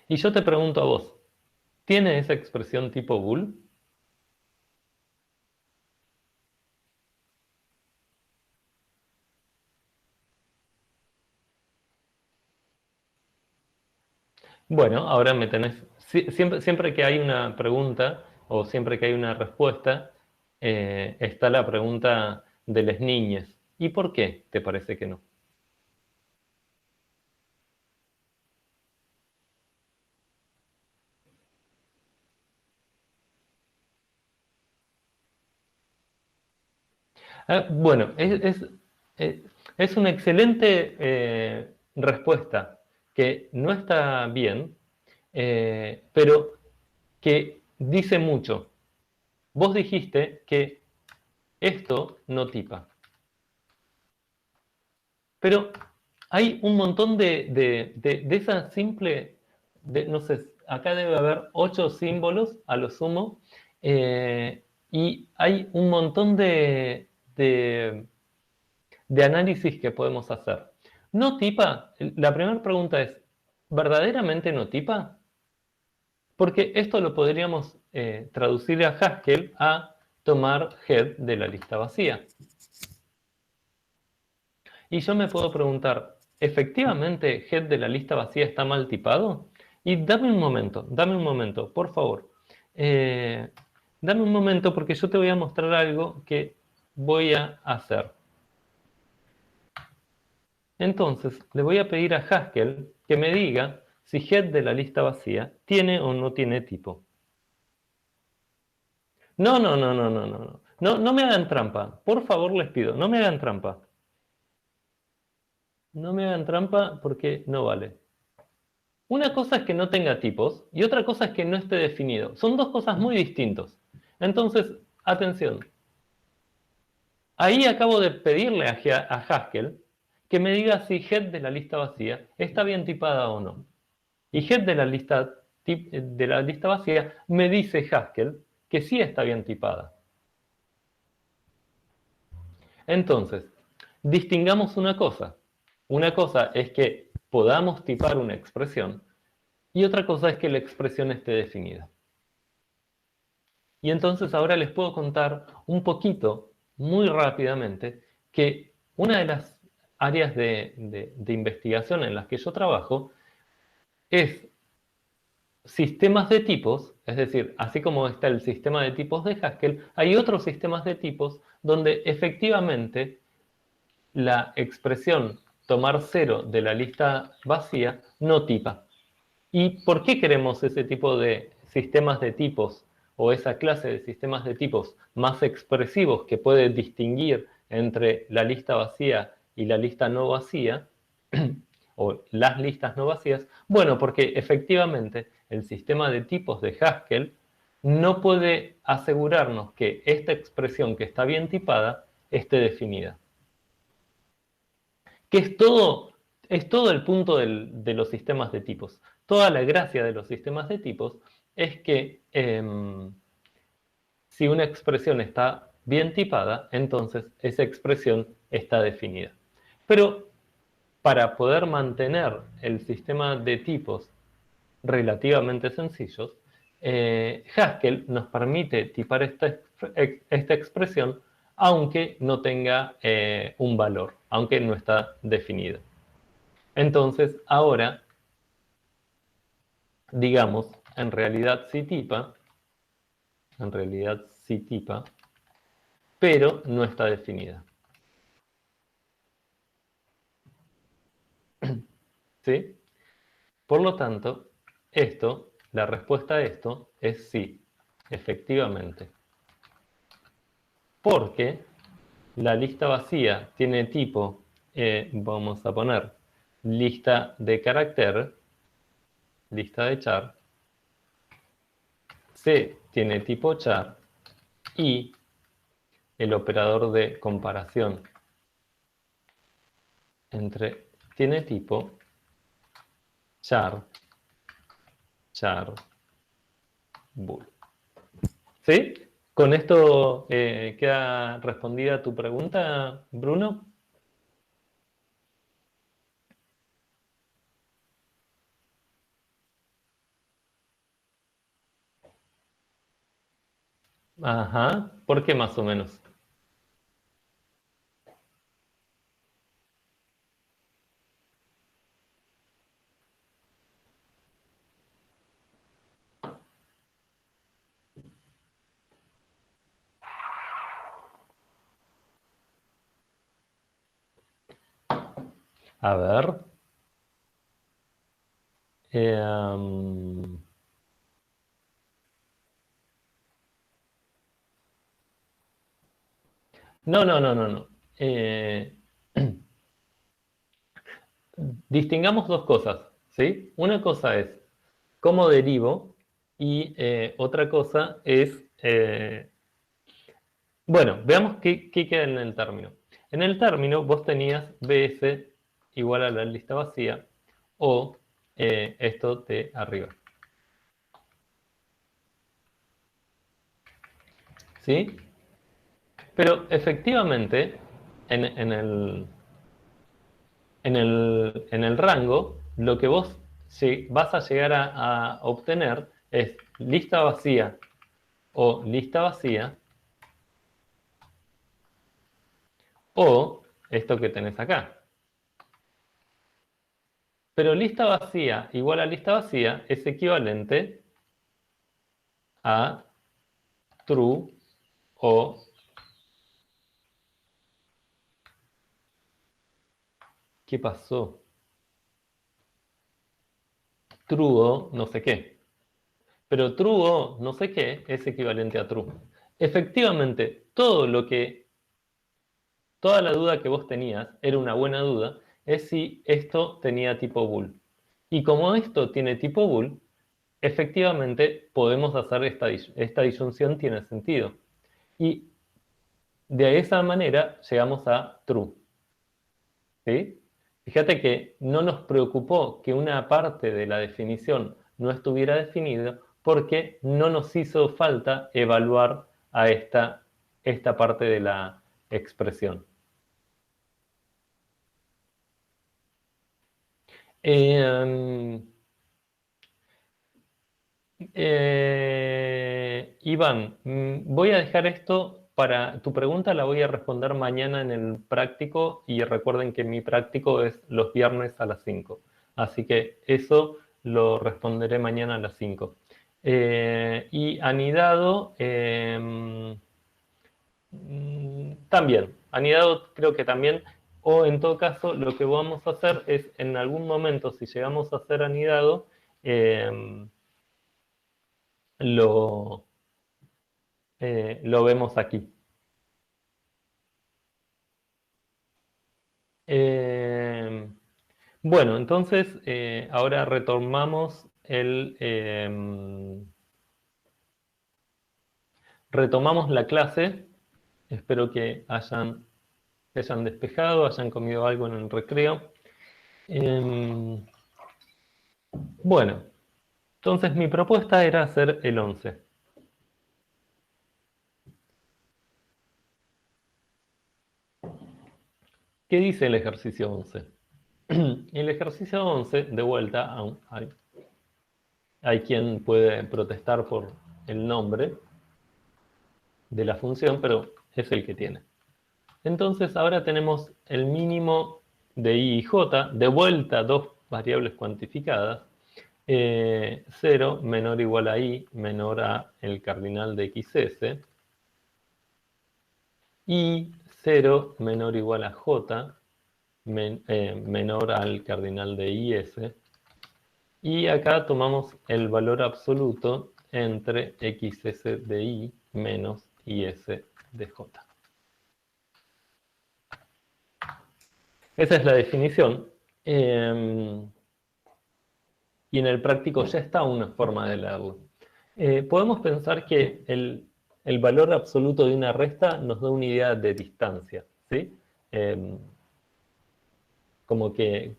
Y yo te pregunto a vos, ¿tiene esa expresión tipo bool? Bueno, ahora me tenés... Siempre que hay una pregunta o siempre que hay una respuesta, está la pregunta de las niñas. ¿Y por qué te parece que no? Bueno, es una excelente respuesta que no está bien, pero que dice mucho. Vos dijiste que esto no tipa. Pero hay un montón de esa simple, no sé, acá debe haber 8 símbolos a lo sumo, y hay un montón de análisis que podemos hacer. ¿No tipa? La primera pregunta es, ¿verdaderamente no tipa? Porque esto lo podríamos traducir a Haskell a tomar head de la lista vacía. Y yo me puedo preguntar, ¿efectivamente head de la lista vacía está mal tipado? Y dame un momento, por favor. Dame un momento porque yo te voy a mostrar algo que voy a hacer. Entonces, le voy a pedir a Haskell que me diga si head de la lista vacía tiene o no tiene tipo. No me hagan trampa. Por favor, les pido, no me hagan trampa. No me hagan trampa porque no vale. Una cosa es que no tenga tipos y otra cosa es que no esté definido. Son dos cosas muy distintas. Entonces, atención. Ahí acabo de pedirle a Haskell que me diga si head de la lista vacía está bien tipada o no. Y head de la lista vacía me dice Haskell que sí está bien tipada. Entonces, distingamos una cosa. Una cosa es que podamos tipar una expresión y otra cosa es que la expresión esté definida. Y entonces ahora les puedo contar un poquito, muy rápidamente, que una de las áreas de investigación en las que yo trabajo es sistemas de tipos, es decir, así como está el sistema de tipos de Haskell, hay otros sistemas de tipos donde efectivamente la expresión tomar 0 de la lista vacía no tipa. ¿Y por qué queremos ese tipo de sistemas de tipos o esa clase de sistemas de tipos más expresivos que puede distinguir entre la lista vacía y la lista no vacía, o las listas no vacías? Bueno, porque efectivamente el sistema de tipos de Haskell no puede asegurarnos que esta expresión que está bien tipada esté definida. Que es todo el punto de los sistemas de tipos. Toda la gracia de los sistemas de tipos es que si una expresión está bien tipada, entonces esa expresión está definida. Pero para poder mantener el sistema de tipos relativamente sencillos, Haskell nos permite tipar esta expresión aunque no tenga un valor, aunque no está definida. Entonces, ahora, digamos, en realidad sí tipa, pero no está definida. ¿Sí? Por lo tanto, la respuesta a esto es sí, efectivamente. Porque la lista vacía tiene tipo, vamos a poner, lista de carácter, lista de char. C tiene tipo char y el operador de comparación tiene tipo char, bool. ¿Sí? ¿Con esto queda respondida tu pregunta, Bruno? Ajá. ¿Por qué más o menos? A ver. No. Distingamos dos cosas, ¿sí? Una cosa es cómo derivo y otra cosa es... bueno, veamos qué queda en el término. En el término vos tenías BS igual a la lista vacía o esto de arriba. ¿Sí? Pero efectivamente, en el rango, lo que vos vas a llegar a obtener es lista vacía o lista vacía o esto que tenés acá. Pero lista vacía igual a lista vacía es equivalente a true o... ¿Qué pasó? True o no sé qué. Pero true o no sé qué es equivalente a true. Efectivamente, toda la duda que vos tenías era una buena duda, es si esto tenía tipo bool. Y como esto tiene tipo bool, efectivamente podemos hacer esta disyunción, tiene sentido. Y de esa manera llegamos a true. ¿Sí? Fíjate que no nos preocupó que una parte de la definición no estuviera definida porque no nos hizo falta evaluar a esta parte de la expresión. Iván, voy a dejar esto para tu pregunta, la voy a responder mañana en el práctico y recuerden que mi práctico es los viernes a las 5. Así que eso lo responderé mañana a las 5. Y anidado, también, anidado creo que también, o en todo caso lo que vamos a hacer es en algún momento, si llegamos a hacer anidado, lo vemos aquí. Bueno, entonces ahora retomamos retomamos la clase. Espero que se hayan despejado, hayan comido algo en el recreo. Bueno, entonces mi propuesta era hacer el 11. ¿Qué dice el ejercicio 11? El ejercicio 11, de vuelta, hay quien puede protestar por el nombre de la función, pero es el que tiene. Entonces ahora tenemos el mínimo de I y J, de vuelta dos variables cuantificadas, 0 menor o igual a I menor a el cardinal de XS, y 0 menor o igual a J menor al cardinal de IS, y acá tomamos el valor absoluto entre XS de I menos IS de J. Esa es la definición. Y en el práctico ya está una forma de leerlo. Podemos pensar que el valor absoluto de una resta nos da una idea de distancia, ¿sí? Como que,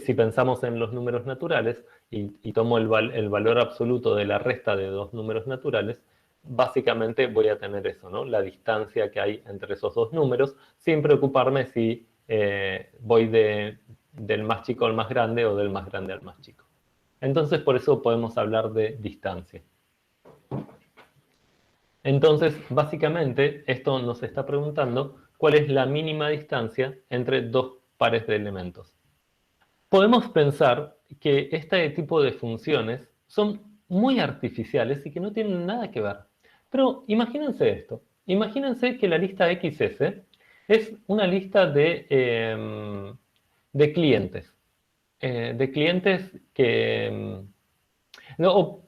si pensamos en los números naturales y tomo el valor absoluto de la resta de dos números naturales, básicamente voy a tener eso, ¿no? La distancia que hay entre esos dos números, sin preocuparme si voy del más chico al más grande o del más grande al más chico. Entonces, por eso podemos hablar de distancia. Entonces, básicamente, esto nos está preguntando cuál es la mínima distancia entre dos pares de elementos. Podemos pensar que este tipo de funciones son muy artificiales y que no tienen nada que ver. Pero imagínense esto. Imagínense que la lista XS es una lista de clientes. De clientes que...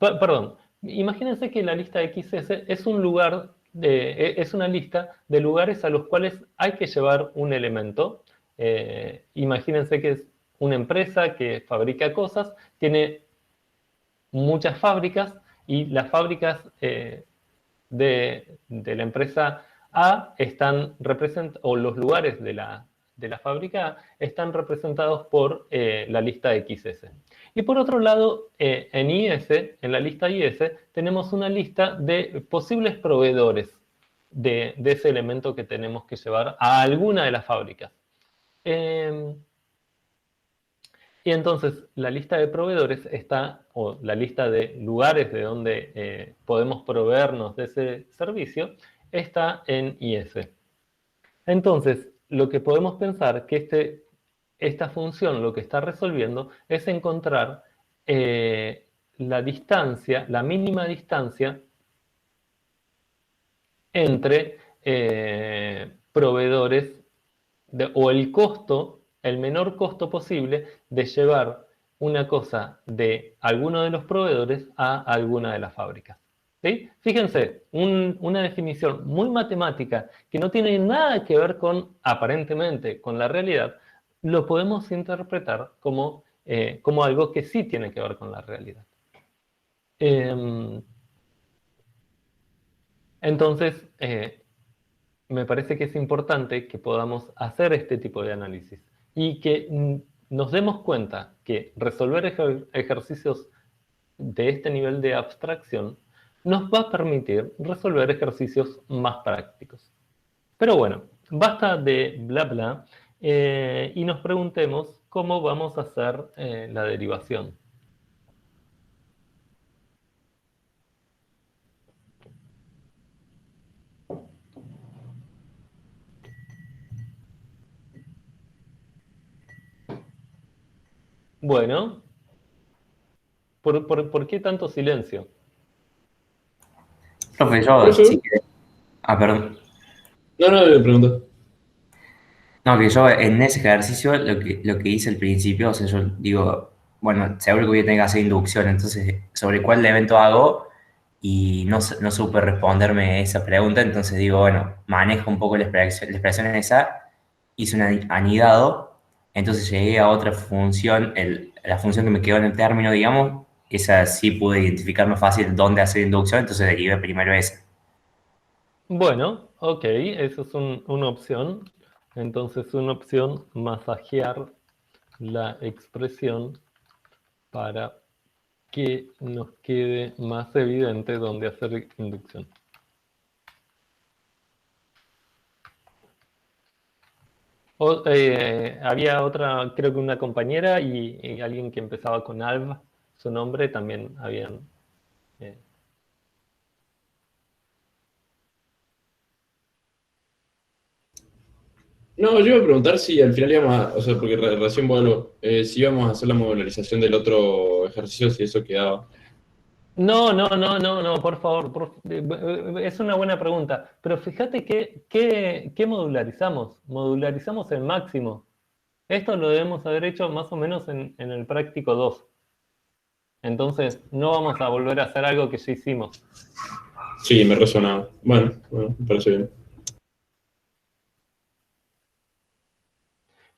perdón. Imagínense que la lista XS es un lugar, es una lista de lugares a los cuales hay que llevar un elemento. Imagínense que es una empresa que fabrica cosas, tiene muchas fábricas y las fábricas de la empresa A están representadas, o los lugares de la fábrica A están representados por la lista XS. Y por otro lado, en IS, en la lista IS, tenemos una lista de posibles proveedores de ese elemento que tenemos que llevar a alguna de las fábricas. Y entonces la lista de proveedores está, o la lista de lugares de donde podemos proveernos de ese servicio, está en IS. Entonces, lo que podemos pensar que esta función lo que está resolviendo es encontrar la distancia, la mínima distancia entre proveedores o el costo, el menor costo posible de llevar una cosa de alguno de los proveedores a alguna de las fábricas. ¿Sí? Fíjense, una definición muy matemática que no tiene nada que ver con, aparentemente, con la realidad, lo podemos interpretar como algo que sí tiene que ver con la realidad. Entonces, me parece que es importante que podamos hacer este tipo de análisis y que nos demos cuenta que resolver ejercicios de este nivel de abstracción nos va a permitir resolver ejercicios más prácticos. Pero bueno, basta de bla bla y nos preguntemos cómo vamos a hacer la derivación. Bueno, ¿por qué tanto silencio? Profe, yo, Profe. si quiere- perdón. No, le pregunto. No, que yo en ese ejercicio lo que hice al principio, o sea, yo digo, bueno, seguro que voy a tener que hacer inducción, entonces, ¿sobre cuál evento hago? Y no supe responderme esa pregunta, entonces digo, bueno, manejo un poco la expresión esa, hice un anidado, entonces llegué a otra función, la función que me quedó en el término, digamos, esa sí pude identificar más fácil dónde hacer inducción, entonces derivé primero esa. Bueno, ok, esa es una opción. Entonces, una opción, masajear la expresión para que nos quede más evidente dónde hacer inducción. Había otra, creo que una compañera y alguien que empezaba con Alba, su nombre también habían... No, yo iba a preguntar si al final íbamos a, o sea, porque recién vuelvo, si íbamos a hacer la modularización del otro ejercicio, si eso quedaba. No, no, no, no, no, por favor, es una buena pregunta, pero fíjate ¿qué modularizamos? Modularizamos el máximo. Esto lo debemos haber hecho más o menos en el práctico 2. Entonces, no vamos a volver a hacer algo que ya hicimos. Sí, me resonaba. Bueno, me parece bien.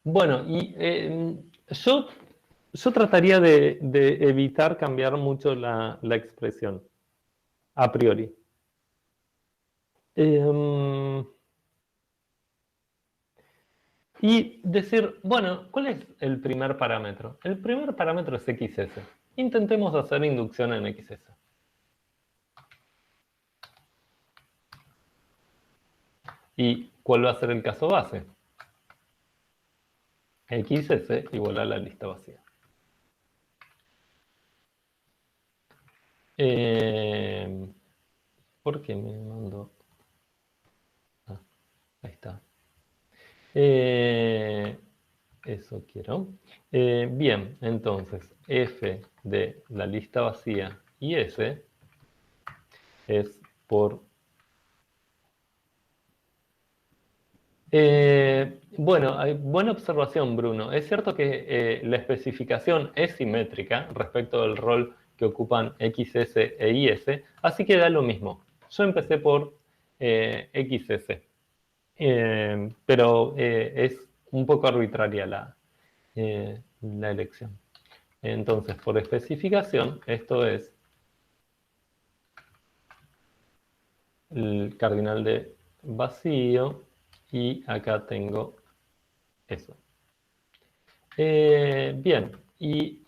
Bueno, y yo trataría de evitar cambiar mucho la expresión, a priori. Y decir, bueno, ¿cuál es el primer parámetro? El primer parámetro es XS. Intentemos hacer inducción en XS. ¿Y cuál va a ser el caso base? XS igual a la lista vacía. ¿Por qué me mandó? Ah, ahí está. Eso quiero. Bien, entonces, F de la lista vacía y S es por... bueno, buena observación, Bruno. Es cierto que la especificación es simétrica respecto del rol que ocupan XS e IS, así que da lo mismo. Yo empecé por XS, pero es un poco arbitraria la elección. Entonces, por especificación, esto es el cardinal de vacío y acá tengo eso. Bien, y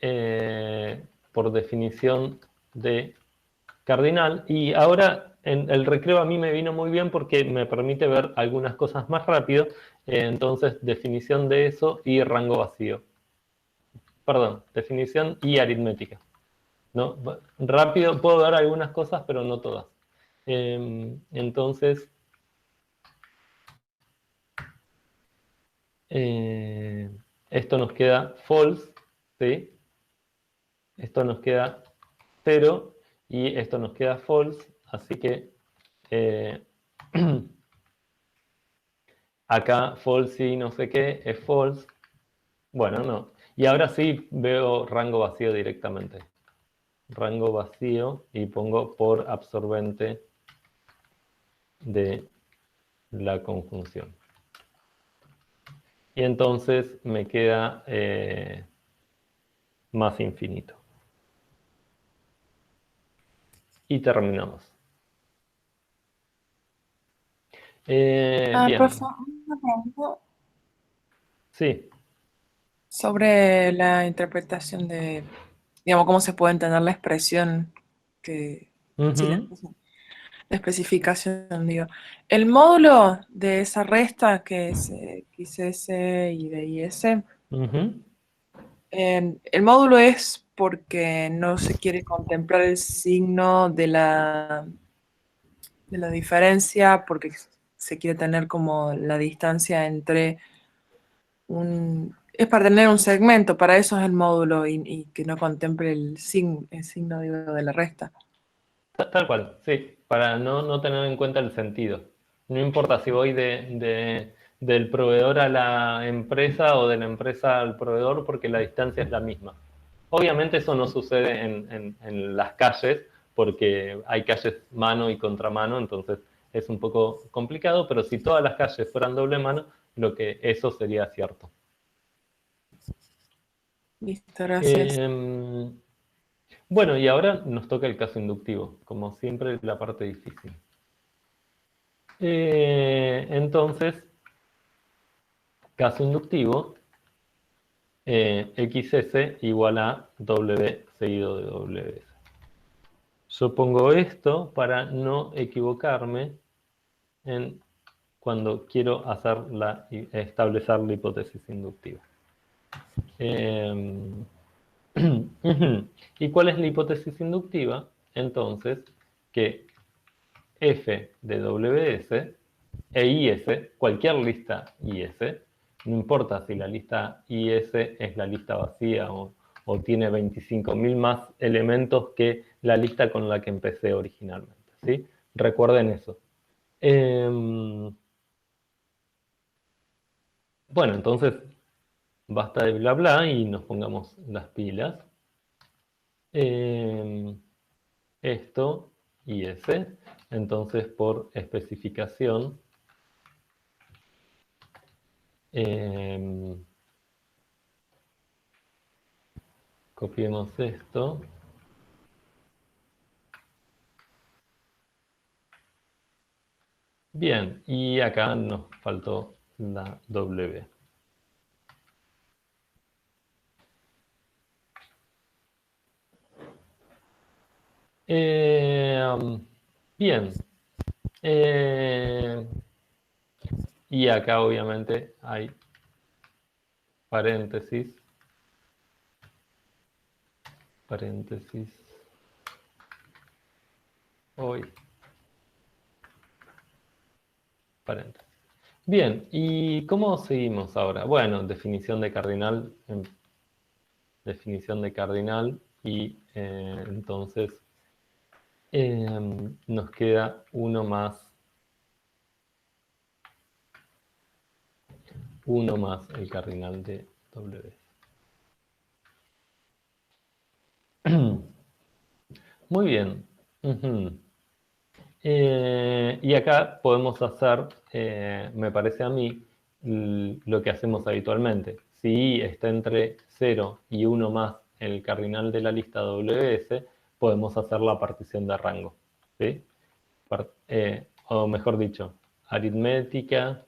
por definición de cardinal, y ahora en el recreo a mí me vino muy bien porque me permite ver algunas cosas más rápido, entonces definición de eso y rango vacío. Perdón, definición y aritmética. ¿No? Rápido puedo ver algunas cosas, pero no todas. Entonces, esto nos queda false, ¿sí? Esto nos queda 0 y esto nos queda false, así que acá false y no sé qué es false. Bueno, no. Y ahora sí veo rango vacío directamente. Rango vacío y pongo por absorbente de la conjunción. Y entonces me queda más infinito. Y terminamos. Bien. Profe, una pregunta Sí. sobre la interpretación de, digamos, cómo se puede entender la expresión que... Sí, la expresión. La especificación, digo. El módulo de esa resta que es XS y DIS, el módulo es porque no se quiere contemplar el signo de la diferencia, porque se quiere tener como la distancia entre es para tener un segmento, para eso es el módulo y que no contemple el signo digo, de la resta. Tal cual, sí, para no tener en cuenta el sentido. No importa si voy del proveedor a la empresa o de la empresa al proveedor, porque la distancia es la misma. Obviamente eso no sucede en las calles, porque hay calles mano y contramano, entonces es un poco complicado, pero si todas las calles fueran doble mano, eso sería cierto. Listo, gracias. Bueno, y ahora nos toca el caso inductivo, como siempre la parte difícil. Entonces, caso inductivo, XS igual a W seguido de WS. Yo pongo esto para no equivocarme en cuando quiero establecer la hipótesis inductiva. ¿Y cuál es la hipótesis inductiva? Entonces, que f de WS e IS, cualquier lista IS, no importa si la lista IS es la lista vacía o tiene 25.000 más elementos que la lista con la que empecé originalmente, ¿sí? Recuerden eso. Bueno, entonces basta de bla bla y nos pongamos las pilas. Esto y ese. Entonces, por especificación, copiemos esto. Bien, y acá nos faltó la W. Bien. Y acá obviamente hay paréntesis. Hoy. Paréntesis. Bien, ¿y cómo seguimos ahora? Bueno, definición de cardinal y entonces nos queda uno más el cardinal de W. Muy bien. Y acá podemos hacer, me parece a mí, lo que hacemos habitualmente. Si I está entre 0 y 1 más el cardinal de la lista WS, podemos hacer la partición de rango, ¿sí? O mejor dicho, aritmética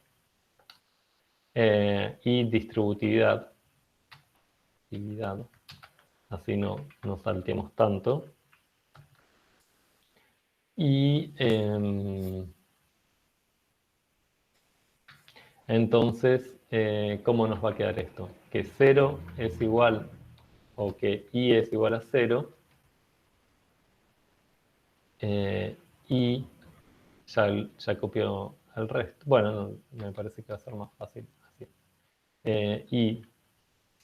y distributividad. Así no salteemos tanto. Y entonces, ¿cómo nos va a quedar esto? Que 0 es igual, o que I es igual a 0, y ya copió el resto. Bueno, no, me parece que va a ser más fácil así. I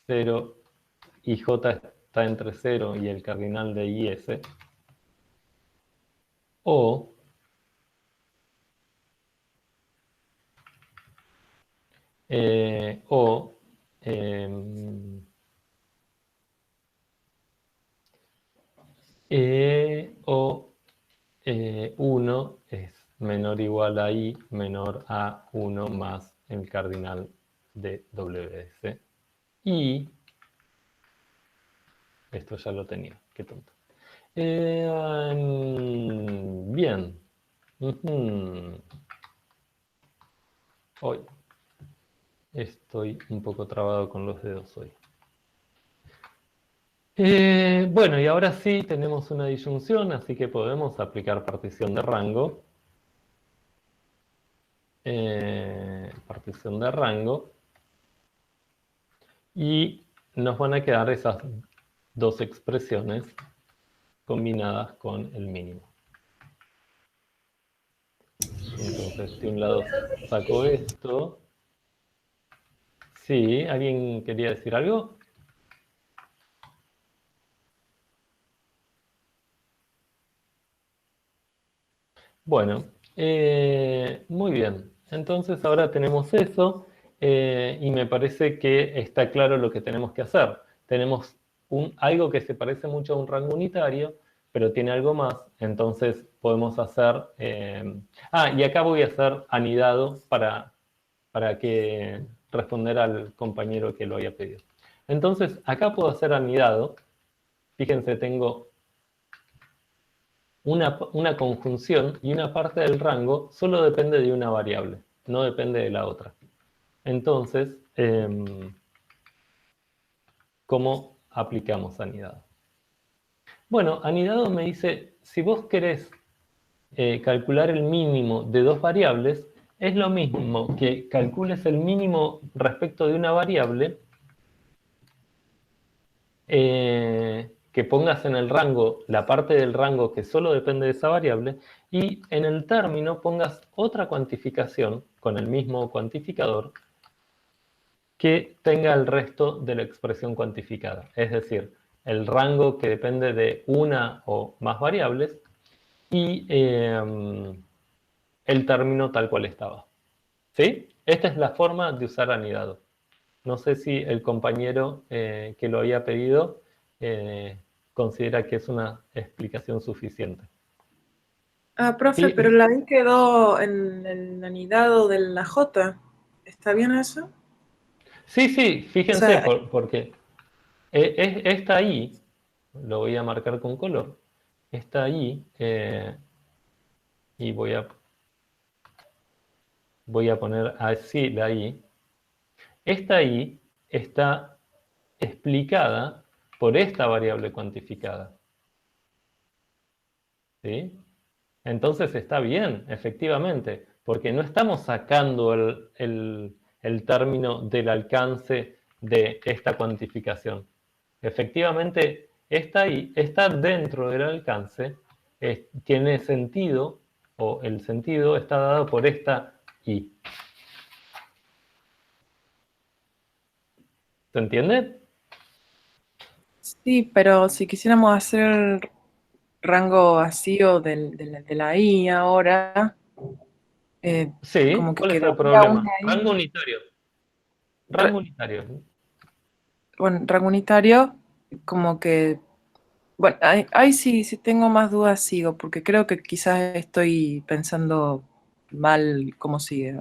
0, y J está entre 0 y el cardinal de IS, o o 1 es menor o igual a I menor a 1 más el cardinal de WS. Y esto ya lo tenía, qué tonto. Bien. Hoy estoy un poco trabado con los dedos hoy. Bueno, y ahora sí tenemos una disyunción, así que podemos aplicar partición de rango. Partición de rango. Y nos van a quedar esas dos expresiones combinadas con el mínimo. Entonces, de un lado saco esto. Sí, ¿alguien quería decir algo? Bueno, muy bien. Entonces ahora tenemos eso y me parece que está claro lo que tenemos que hacer. Tenemos algo que se parece mucho a un rango unitario, pero tiene algo más. Entonces podemos hacer... y acá voy a hacer anidado para que responder al compañero que lo había pedido. Entonces acá puedo hacer anidado. Fíjense, tengo una conjunción y una parte del rango solo depende de una variable, no depende de la otra. Entonces, ¿cómo aplicamos anidado? Bueno, anidado me dice, si vos querés calcular el mínimo de dos variables, es lo mismo que calcules el mínimo respecto de una variable, que pongas en el rango la parte del rango que solo depende de esa variable, y en el término pongas otra cuantificación con el mismo cuantificador que tenga el resto de la expresión cuantificada. Es decir, el rango que depende de una o más variables y el término tal cual estaba. ¿Sí? Esta es la forma de usar anidado. No sé si el compañero que lo había pedido considera que es una explicación suficiente. Ah, profe, Sí, pero la I quedó en el anidado de la J. ¿Está bien eso? sí, O fíjense, sea, porque esta I, lo voy a marcar con color, esta I, y voy a poner así la I, esta I está explicada por esta variable cuantificada. ¿Sí? Entonces está bien, efectivamente, porque no estamos sacando el término del alcance de esta cuantificación. Efectivamente, esta I está dentro del alcance, tiene sentido, o el sentido está dado por esta I. ¿Se entiende? sí, pero si quisiéramos hacer el rango vacío de la I ahora, Sí, como que ¿cuál es el quedaría una problema? Rango I. unitario. Ra- Rango unitario. Bueno, rango unitario, como que, bueno, ahí sí, si tengo más dudas sigo, porque creo que quizás estoy pensando mal cómo sigue.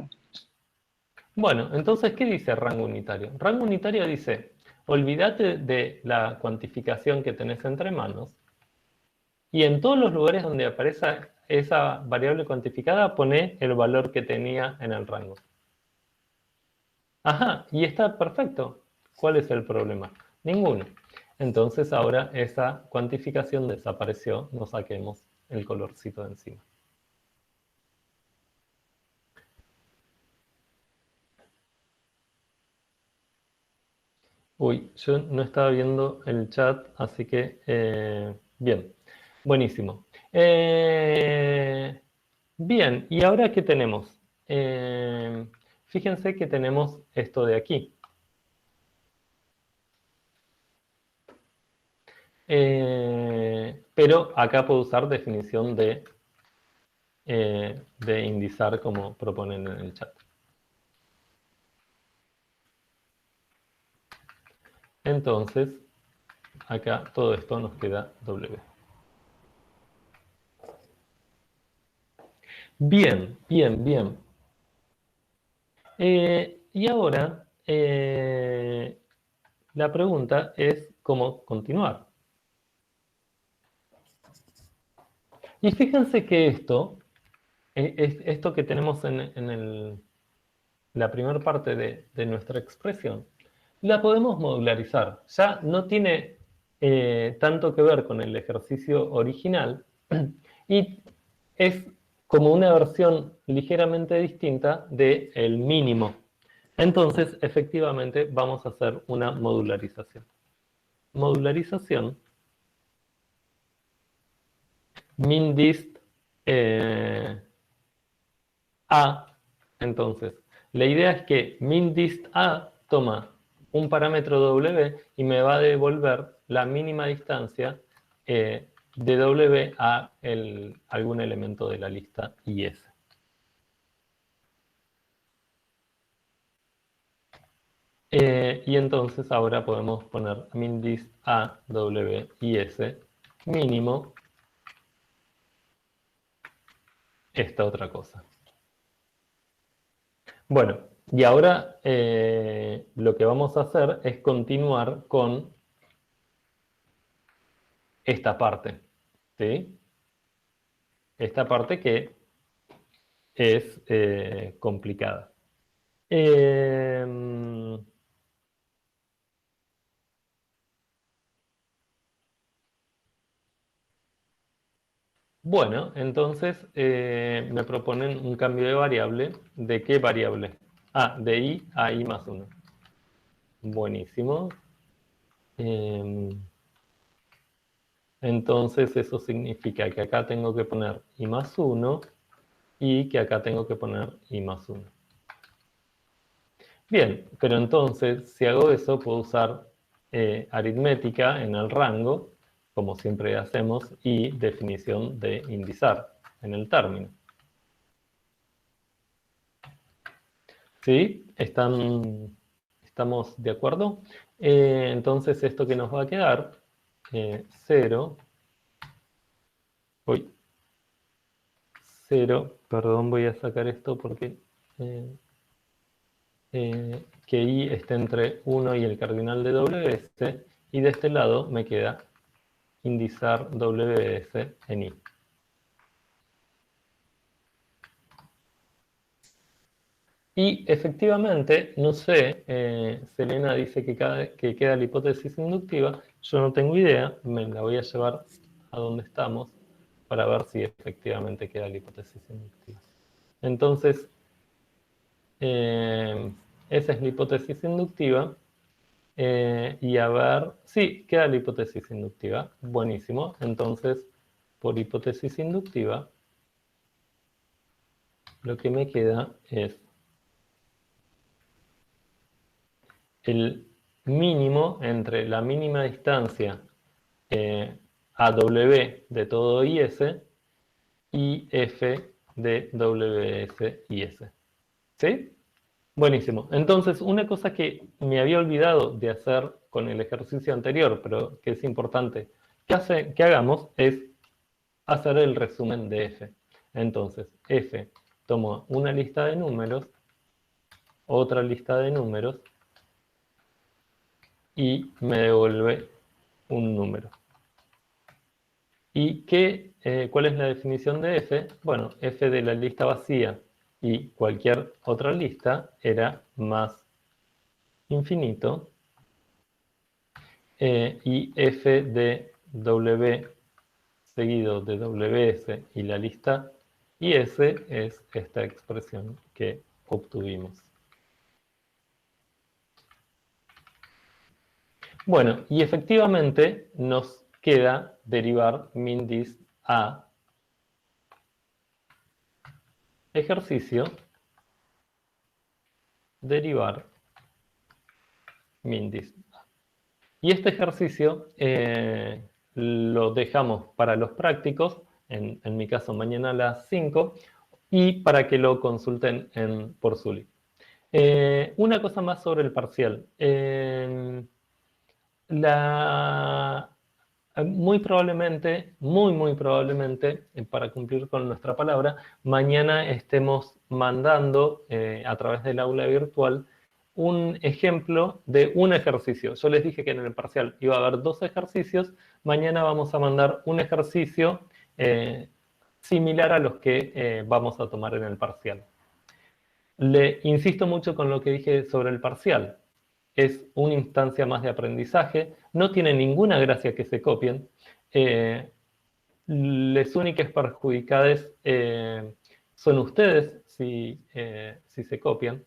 Bueno, entonces, ¿qué dice rango unitario? Rango unitario dice, olvídate de la cuantificación que tenés entre manos y en todos los lugares donde aparezca esa variable cuantificada, pone el valor que tenía en el rango. Ajá, y está perfecto. ¿Cuál es el problema? Ninguno. Entonces ahora esa cuantificación desapareció, no saquemos el colorcito de encima. Uy, yo no estaba viendo el chat, así que bien, buenísimo. Bien, ¿y ahora qué tenemos? Fíjense que tenemos esto de aquí. Pero acá puedo usar definición de indizar como proponen en el chat. Entonces, acá todo esto nos queda W. Bien, bien, bien. Y ahora, la pregunta es cómo continuar. Y fíjense que esto que tenemos en la primera parte de nuestra expresión, la podemos modularizar. Ya no tiene tanto que ver con el ejercicio original y es como una versión ligeramente distinta del mínimo. Entonces, efectivamente, vamos a hacer una modularización. Modularización, min_dist A. Entonces, la idea es que min_dist A toma un parámetro W y me va a devolver la mínima distancia de W a algún elemento de la lista IS. Y entonces ahora podemos poner min_dist A W IS mínimo esta otra cosa. Bueno, y ahora lo que vamos a hacer es continuar con esta parte, ¿sí? Esta parte que es complicada. Bueno, entonces me proponen un cambio de variable. ¿De qué variable? Ah, de i a i más 1. Buenísimo. Entonces eso significa que acá tengo que poner i más 1 y que acá tengo que poner i más 1. Bien, pero entonces si hago eso puedo usar aritmética en el rango, como siempre hacemos, y definición de indizar en el término. ¿Sí? ¿Estamos de acuerdo? Entonces esto que nos va a quedar, 0, 0, perdón, voy a sacar esto porque que i esté entre 1 y el cardinal de WS, y de este lado me queda indizar WS en i. Y efectivamente, no sé, Selena dice que queda la hipótesis inductiva, yo no tengo idea, me la voy a llevar a donde estamos para ver si efectivamente queda la hipótesis inductiva. Entonces, esa es la hipótesis inductiva, y a ver, sí, queda la hipótesis inductiva, buenísimo. Entonces, por hipótesis inductiva, lo que me queda es el mínimo entre la mínima distancia AW de todo IS y F de WS IS. ¿Sí? Buenísimo. Entonces, una cosa que me había olvidado de hacer con el ejercicio anterior, pero que es importante que hagamos, es hacer el resumen de F. Entonces, F toma una lista de números, otra lista de números, y me devuelve un número. ¿Y cuál es la definición de F? Bueno, F de la lista vacía y cualquier otra lista era más infinito, y F de W seguido de WS y la lista IS es esta expresión que obtuvimos. Bueno, y efectivamente nos queda derivar min_dis a ejercicio derivar min_dis a. Y este ejercicio lo dejamos para los prácticos, en mi caso mañana a las 5, y para que lo consulten por Zully. Una cosa más sobre el parcial. Muy probablemente, muy probablemente, para cumplir con nuestra palabra, mañana estemos mandando a través del aula virtual un ejemplo de un ejercicio. Yo les dije que en el parcial iba a haber 2 ejercicios, mañana vamos a mandar un ejercicio similar a los que vamos a tomar en el parcial. Le insisto mucho con lo que dije sobre el parcial. Es una instancia más de aprendizaje, no tiene ninguna gracia que se copien. Las únicas perjudicadas son ustedes si se copian.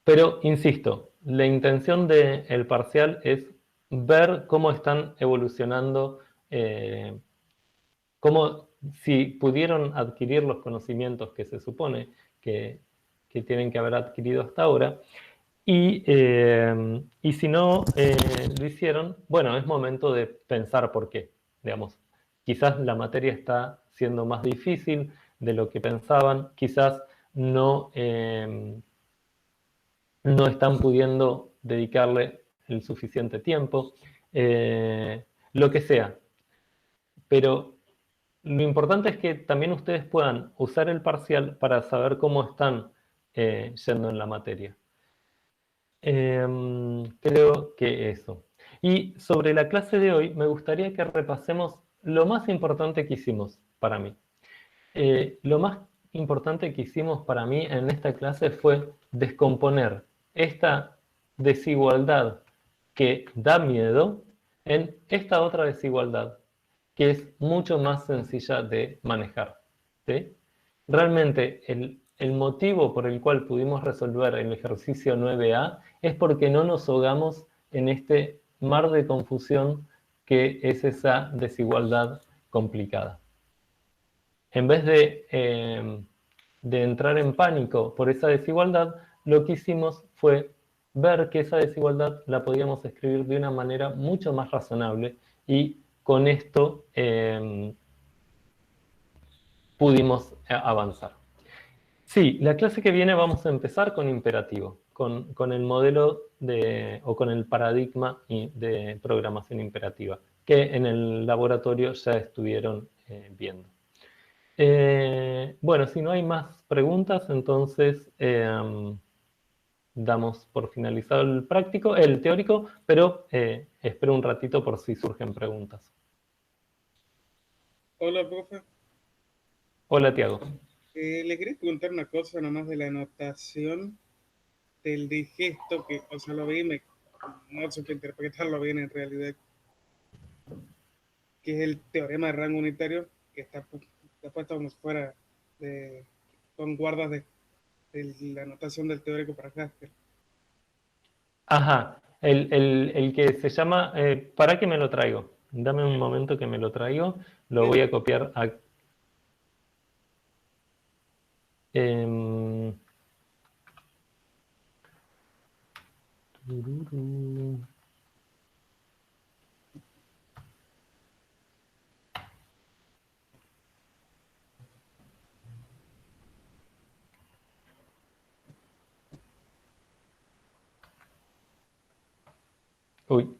Pero, insisto, la intención del parcial es ver cómo están evolucionando, si pudieron adquirir los conocimientos que se supone que tienen que haber adquirido hasta ahora, y si no lo hicieron, bueno, es momento de pensar por qué. Digamos, quizás la materia está siendo más difícil de lo que pensaban, quizás no están pudiendo dedicarle el suficiente tiempo, lo que sea. Pero lo importante es que también ustedes puedan usar el parcial para saber cómo están yendo en la materia. Creo que eso. Y sobre la clase de hoy, me gustaría que repasemos lo más importante que hicimos para mí. Lo más importante que hicimos para mí en esta clase fue descomponer esta desigualdad que da miedo en esta otra desigualdad que es mucho más sencilla de manejar, ¿sí? Realmente el motivo por el cual pudimos resolver el ejercicio 9A es porque no nos ahogamos en este mar de confusión que es esa desigualdad complicada. En vez de entrar en pánico por esa desigualdad, lo que hicimos fue ver que esa desigualdad la podíamos escribir de una manera mucho más razonable y con esto pudimos avanzar. Sí, la clase que viene vamos a empezar con imperativo, con el modelo o con el paradigma de programación imperativa, que en el laboratorio ya estuvieron viendo. Bueno, si no hay más preguntas, entonces damos por finalizado el teórico, pero espero un ratito por si surgen preguntas. Hola, profe. Hola, Tiago. Le quería preguntar una cosa nomás de la notación del digesto, que, o sea, lo vi, no sé qué interpretarlo bien en realidad, que es el teorema de rango unitario, que está puesto como si fuera con guardas de la notación del teórico para Haskell. Ajá, el que se llama, ¿para qué me lo traigo? Dame un momento que me lo traigo, lo voy a copiar a... Uy.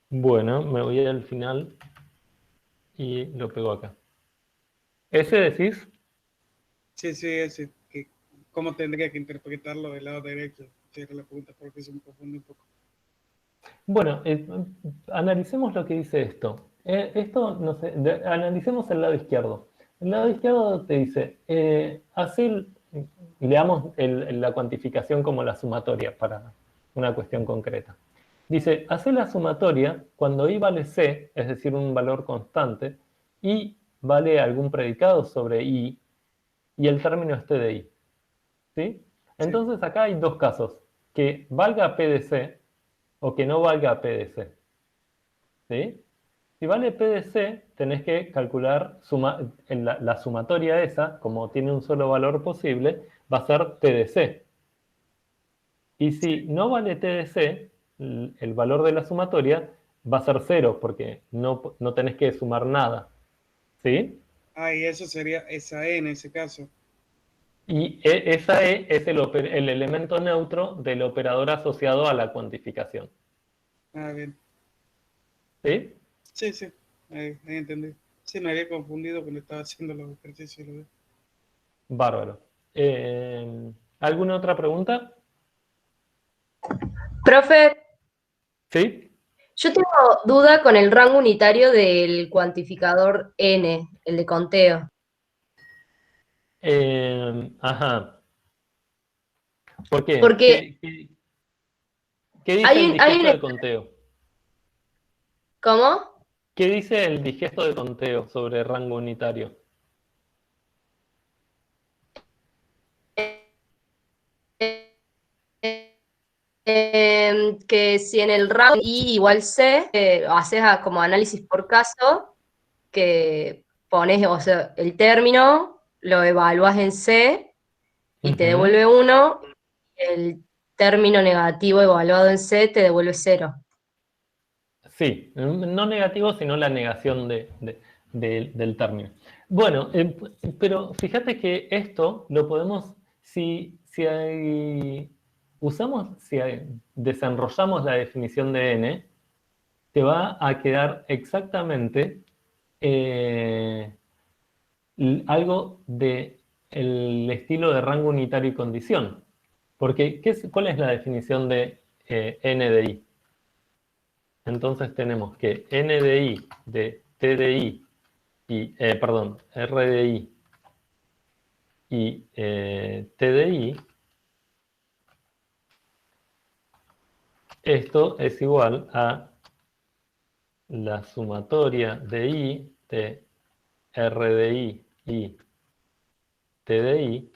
Bueno, me voy al final y lo pego acá. ¿Ese decís? Sí, ese, que cómo tendría que interpretarlo del lado derecho. Era la pregunta, porque se me confunde un poco. Bueno, analicemos lo que dice esto. Esto, no sé, analicemos el lado izquierdo. El lado izquierdo te dice, leamos la cuantificación como la sumatoria para una cuestión concreta. Dice, hace la sumatoria cuando i vale c, es decir, un valor constante, y vale algún predicado sobre i, y el término es t de i. ¿Sí? Entonces acá hay dos casos, que valga p de c o que no valga p de c. ¿Sí? Si vale p de c, tenés que calcular la sumatoria esa, como tiene un solo valor posible, va a ser t de c. Y si no vale t de c, el valor de la sumatoria va a ser 0, porque no tenés que sumar nada. ¿Sí? Ah, y eso sería esa E en ese caso. Y esa E es el elemento neutro del operador asociado a la cuantificación. Ah, bien. ¿Sí? Sí, ahí entendí. Sí, me había confundido cuando estaba haciendo los ejercicios. Bárbaro. ¿Alguna otra pregunta? Profe, ¿Sí? yo tengo duda con el rango unitario del cuantificador n, el de conteo. Ajá. ¿Por qué? Porque ¿Qué dice el digesto de conteo? ¿Cómo? ¿Qué dice el digesto de conteo sobre rango unitario? Que si en el rango i igual c, haces como análisis por caso, que pones, o sea, el término, lo evalúas en c y te devuelve 1, el término negativo evaluado en c te devuelve 0. Sí, no negativo, sino la negación del término. Bueno, pero fíjate que esto lo podemos, si desenrollamos la definición de n, te va a quedar exactamente algo del estilo de rango unitario y condición. Porque, ¿cuál es la definición de n de i? Entonces tenemos que n de i de t de i y, perdón, r de i y T de I, esto es igual a la sumatoria de I de R de I y T de I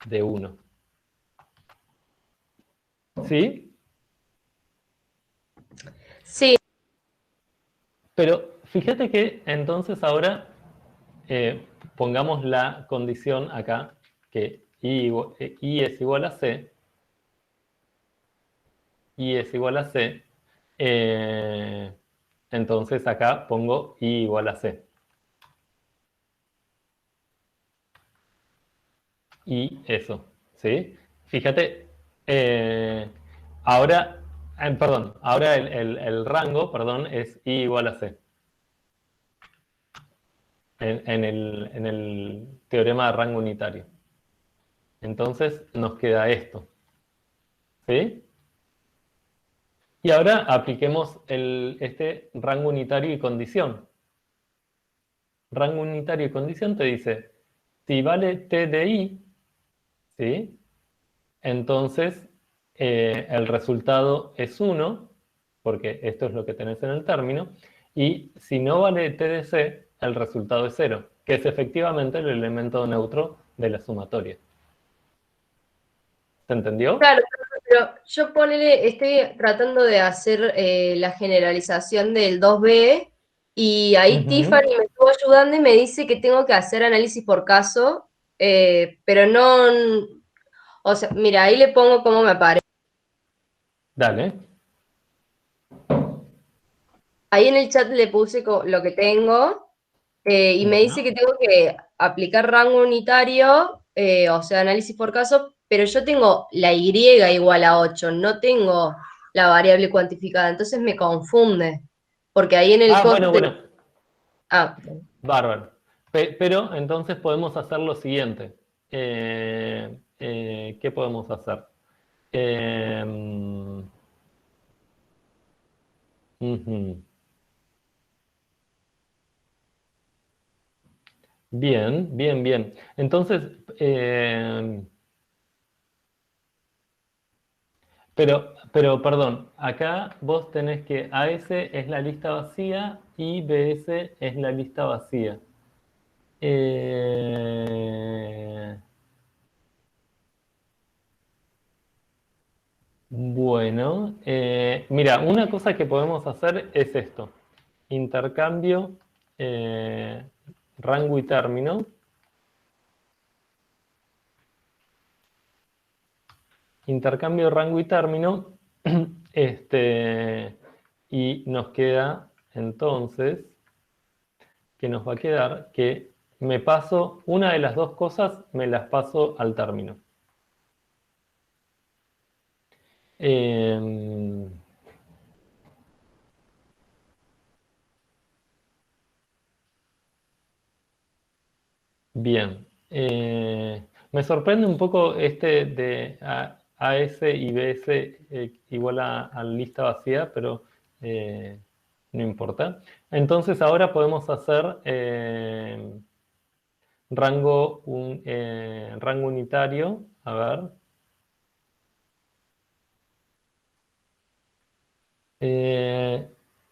de 1. ¿Sí? Sí, Pero fíjate que entonces ahora pongamos la condición acá, que I es igual a C, I es igual a C, entonces acá pongo I igual a C. Y eso, ¿sí? Fíjate, ahora, perdón, ahora el rango, perdón, es I igual a C. En el teorema de rango unitario. Entonces nos queda esto, ¿sí? Y ahora apliquemos este rango unitario y condición. Rango unitario y condición te dice, si vale T de I, ¿sí? Entonces el resultado es 1, porque esto es lo que tenés en el término, y si no vale T de C, el resultado es 0, que es efectivamente el elemento neutro de la sumatoria. ¿Se entendió? claro, pero yo estoy tratando de hacer la generalización del 2B y ahí Tiffany me estuvo ayudando y me dice que tengo que hacer análisis por caso, pero no, o sea, mira, ahí le pongo cómo me aparece. Dale. Ahí en el chat le puse lo que tengo y me dice que tengo que aplicar rango unitario, o sea, análisis por caso, pero yo tengo la Y igual a 8, no tengo la variable cuantificada, entonces me confunde, porque ahí en el Bueno, coste... bueno. Ah, Bárbaro. Pero entonces podemos hacer lo siguiente. ¿Qué podemos hacer? Ujú. Bien, bien, bien. Entonces, pero, perdón, acá vos tenés que AS es la lista vacía y BS es la lista vacía. Bueno, mira, una cosa que podemos hacer es esto. Intercambio rango y término. Intercambio rango y término. Y nos queda entonces, que nos va a quedar que me paso, una de las dos cosas me las paso al término. Bien. Me sorprende un poco este de AS y BS igual a lista vacía, pero no importa. Entonces ahora podemos hacer rango unitario. A ver.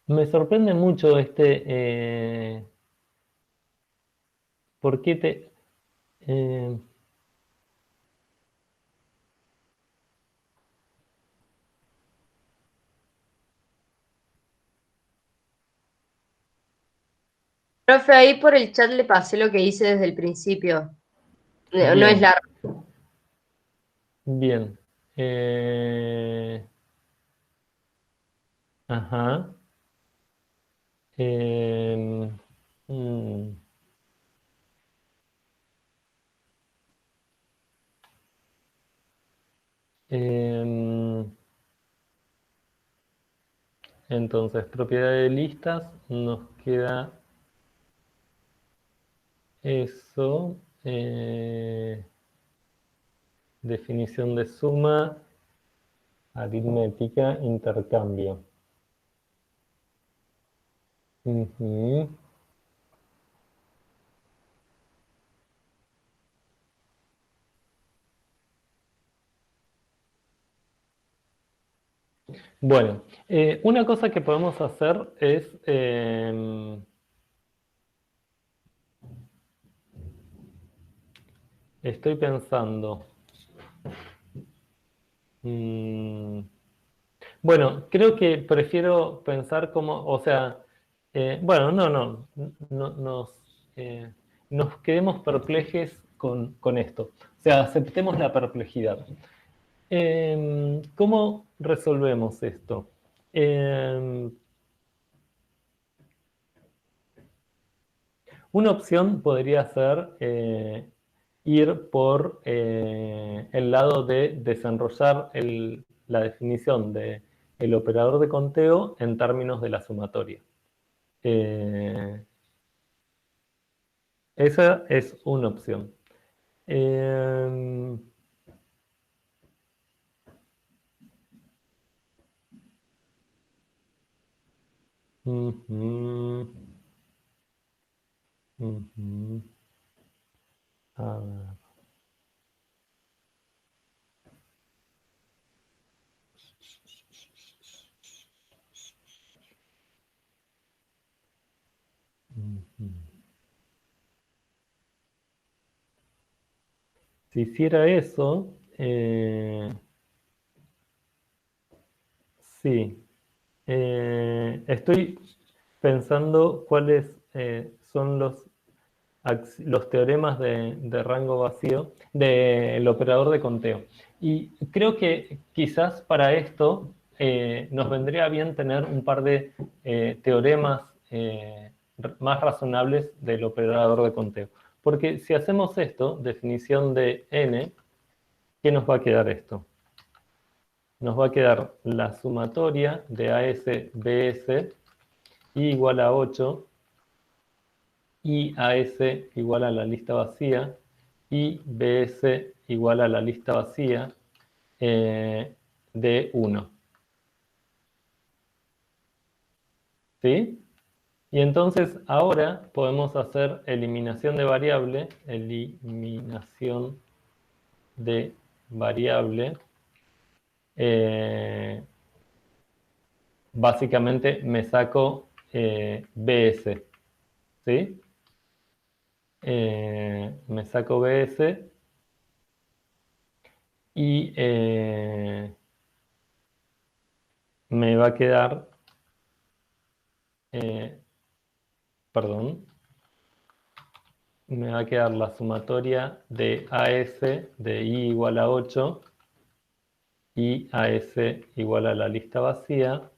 Me sorprende mucho ¿por qué te... eh, profe, ahí por el chat le pasé lo que hice desde el principio. No es bien, largo. bien. Ajá. Em, mm, em, entonces, propiedad de listas, nos queda eso. Definición de suma, aritmética, intercambio. Ujú. Bueno, una cosa que podemos hacer es... estoy pensando... bueno, creo que prefiero pensar como... O sea, bueno, nos quedemos perplejes con esto. O sea, aceptemos la perplejidad. ¿Cómo resolvemos esto? Una opción podría ser ir por el lado de desenrollar la definición del operador de conteo en términos de la sumatoria. Esa es una opción. Ujú. Ujú. A ver. Ujú. Si hiciera eso, sí. Estoy pensando cuáles son los teoremas de rango vacío del operador de conteo. Y creo que quizás para esto nos vendría bien tener un par de teoremas más razonables del operador de conteo. Porque si hacemos esto, definición de n, ¿qué nos va a quedar esto? Nos va a quedar la sumatoria de AS, BS, I igual a 8, I AS igual a la lista vacía, I BS igual a la lista vacía de 1. ¿Sí? Y entonces ahora podemos hacer eliminación de variable, básicamente me saco BS, ¿sí? Me saco BS y me va a quedar, perdón, me va a quedar la sumatoria de AS de I igual a 8 y AS igual a la lista vacía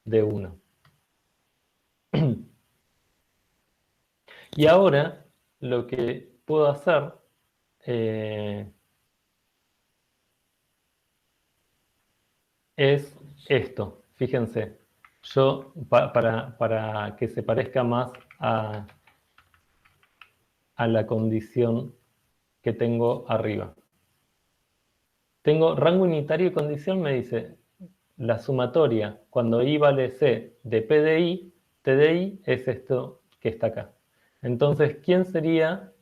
de 1. Y ahora lo que puedo hacer es esto. Fíjense, yo para que se parezca más a la condición que tengo arriba. Tengo rango unitario y condición, me dice la sumatoria cuando I vale C de P de I, T de I es esto que está acá. Entonces, ¿quién sería?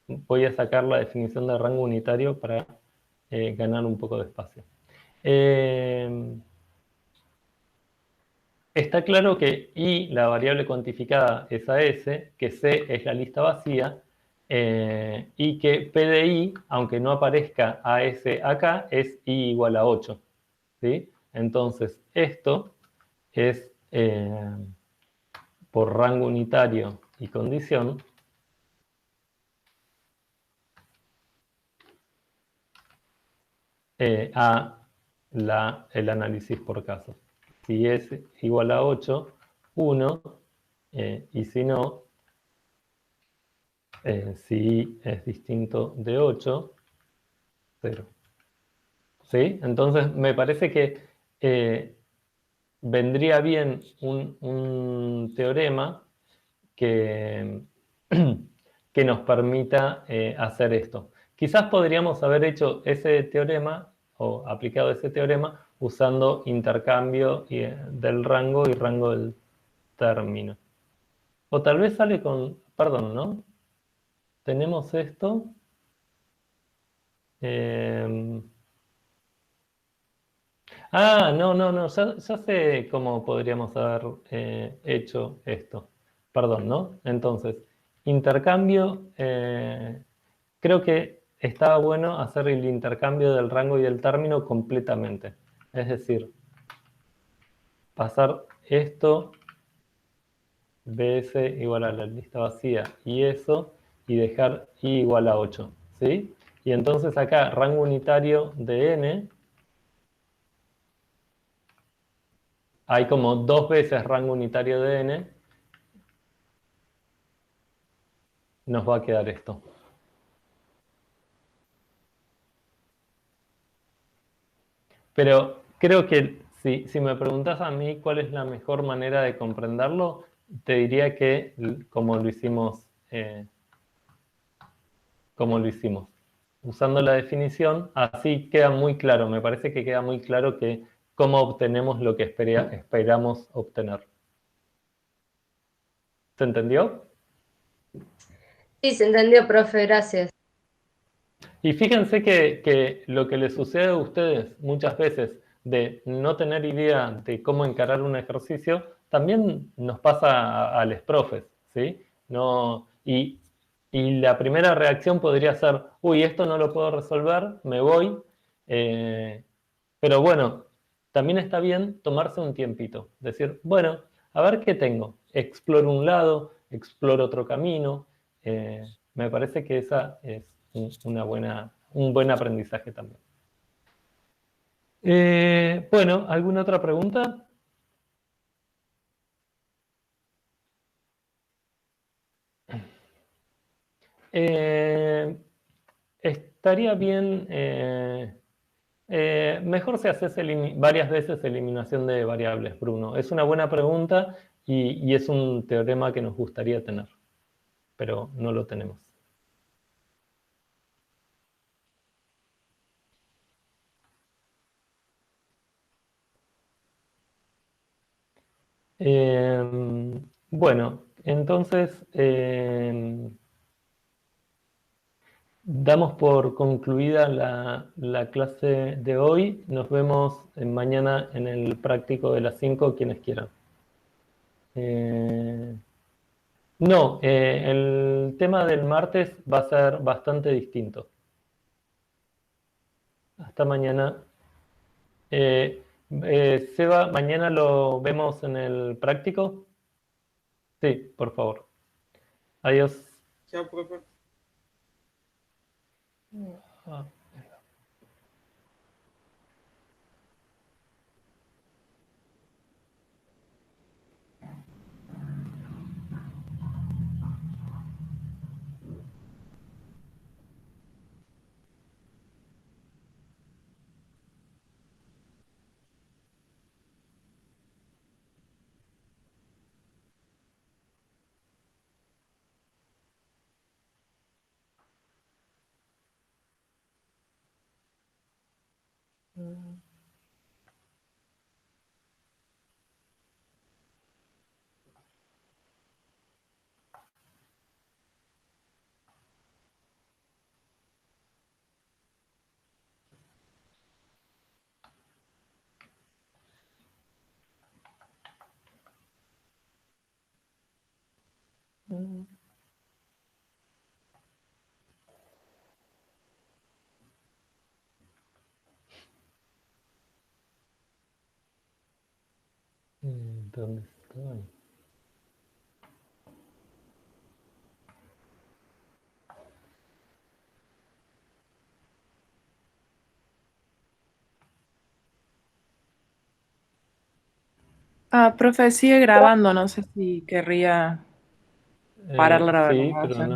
Voy a sacar la definición de rango unitario para ganar un poco de espacio. Está claro que I, la variable cuantificada, es AS, que C es la lista vacía, y que P de I, aunque no aparezca AS acá, es I igual a 8. ¿Sí? Entonces, esto es por rango unitario y condición, a el análisis por casos. Si es igual a 8, 1, y si no, si es distinto de 8, 0. ¿Sí? Entonces, me parece que vendría bien un teorema que, que nos permita hacer esto. Quizás podríamos haber hecho ese teorema o aplicado ese teorema usando intercambio del rango y rango del término. O tal vez sale con, perdón, ¿no? Tenemos esto. No, ya sé cómo podríamos haber hecho esto. Perdón, ¿no? Entonces, intercambio, creo que estaba bueno hacer el intercambio del rango y el término completamente. Es decir, pasar esto, bs igual a la lista vacía y eso, y dejar i igual a 8, ¿sí? Y entonces acá, rango unitario de n, hay como 2 veces rango unitario de n, nos va a quedar esto. Pero creo que si me preguntas a mí cuál es la mejor manera de comprenderlo, te diría que como lo hicimos, usando la definición, así queda muy claro, me parece que queda muy claro que cómo obtenemos lo que esperamos obtener. ¿Se entendió? Sí, se entendió, profe, gracias. Y fíjense que lo que les sucede a ustedes muchas veces de no tener idea de cómo encarar un ejercicio, también nos pasa a los profes, ¿sí? Y la primera reacción podría ser, uy, esto no lo puedo resolver, me voy. Pero bueno, también está bien tomarse un tiempito, decir, bueno, a ver qué tengo. Exploro un lado, exploro otro camino. Me parece que esa es un buen aprendizaje también. Bueno, ¿alguna otra pregunta? Estaría bien, mejor si haces varias veces eliminación de variables, Bruno. Es una buena pregunta y es un teorema que nos gustaría tener, pero no lo tenemos. Bueno, entonces damos por concluida la clase de hoy. Nos vemos mañana en el práctico de las 5, quienes quieran. No, el tema del martes va a ser bastante distinto. Hasta mañana. Seba, ¿mañana lo vemos en el práctico? Sí, por favor. Adiós. Chao, profe. Ah. ¿Dónde estoy? Profe, sigue grabando, no sé si querría parar la Sí, pero grabación.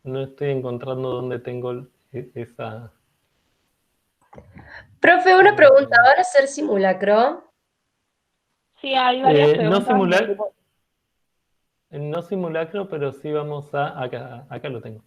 no estoy encontrando dónde tengo esa... Profe, una pregunta, ¿van a hacer simulacro? Sí, hay varias no preguntas. no simulacro, pero sí vamos acá lo tengo.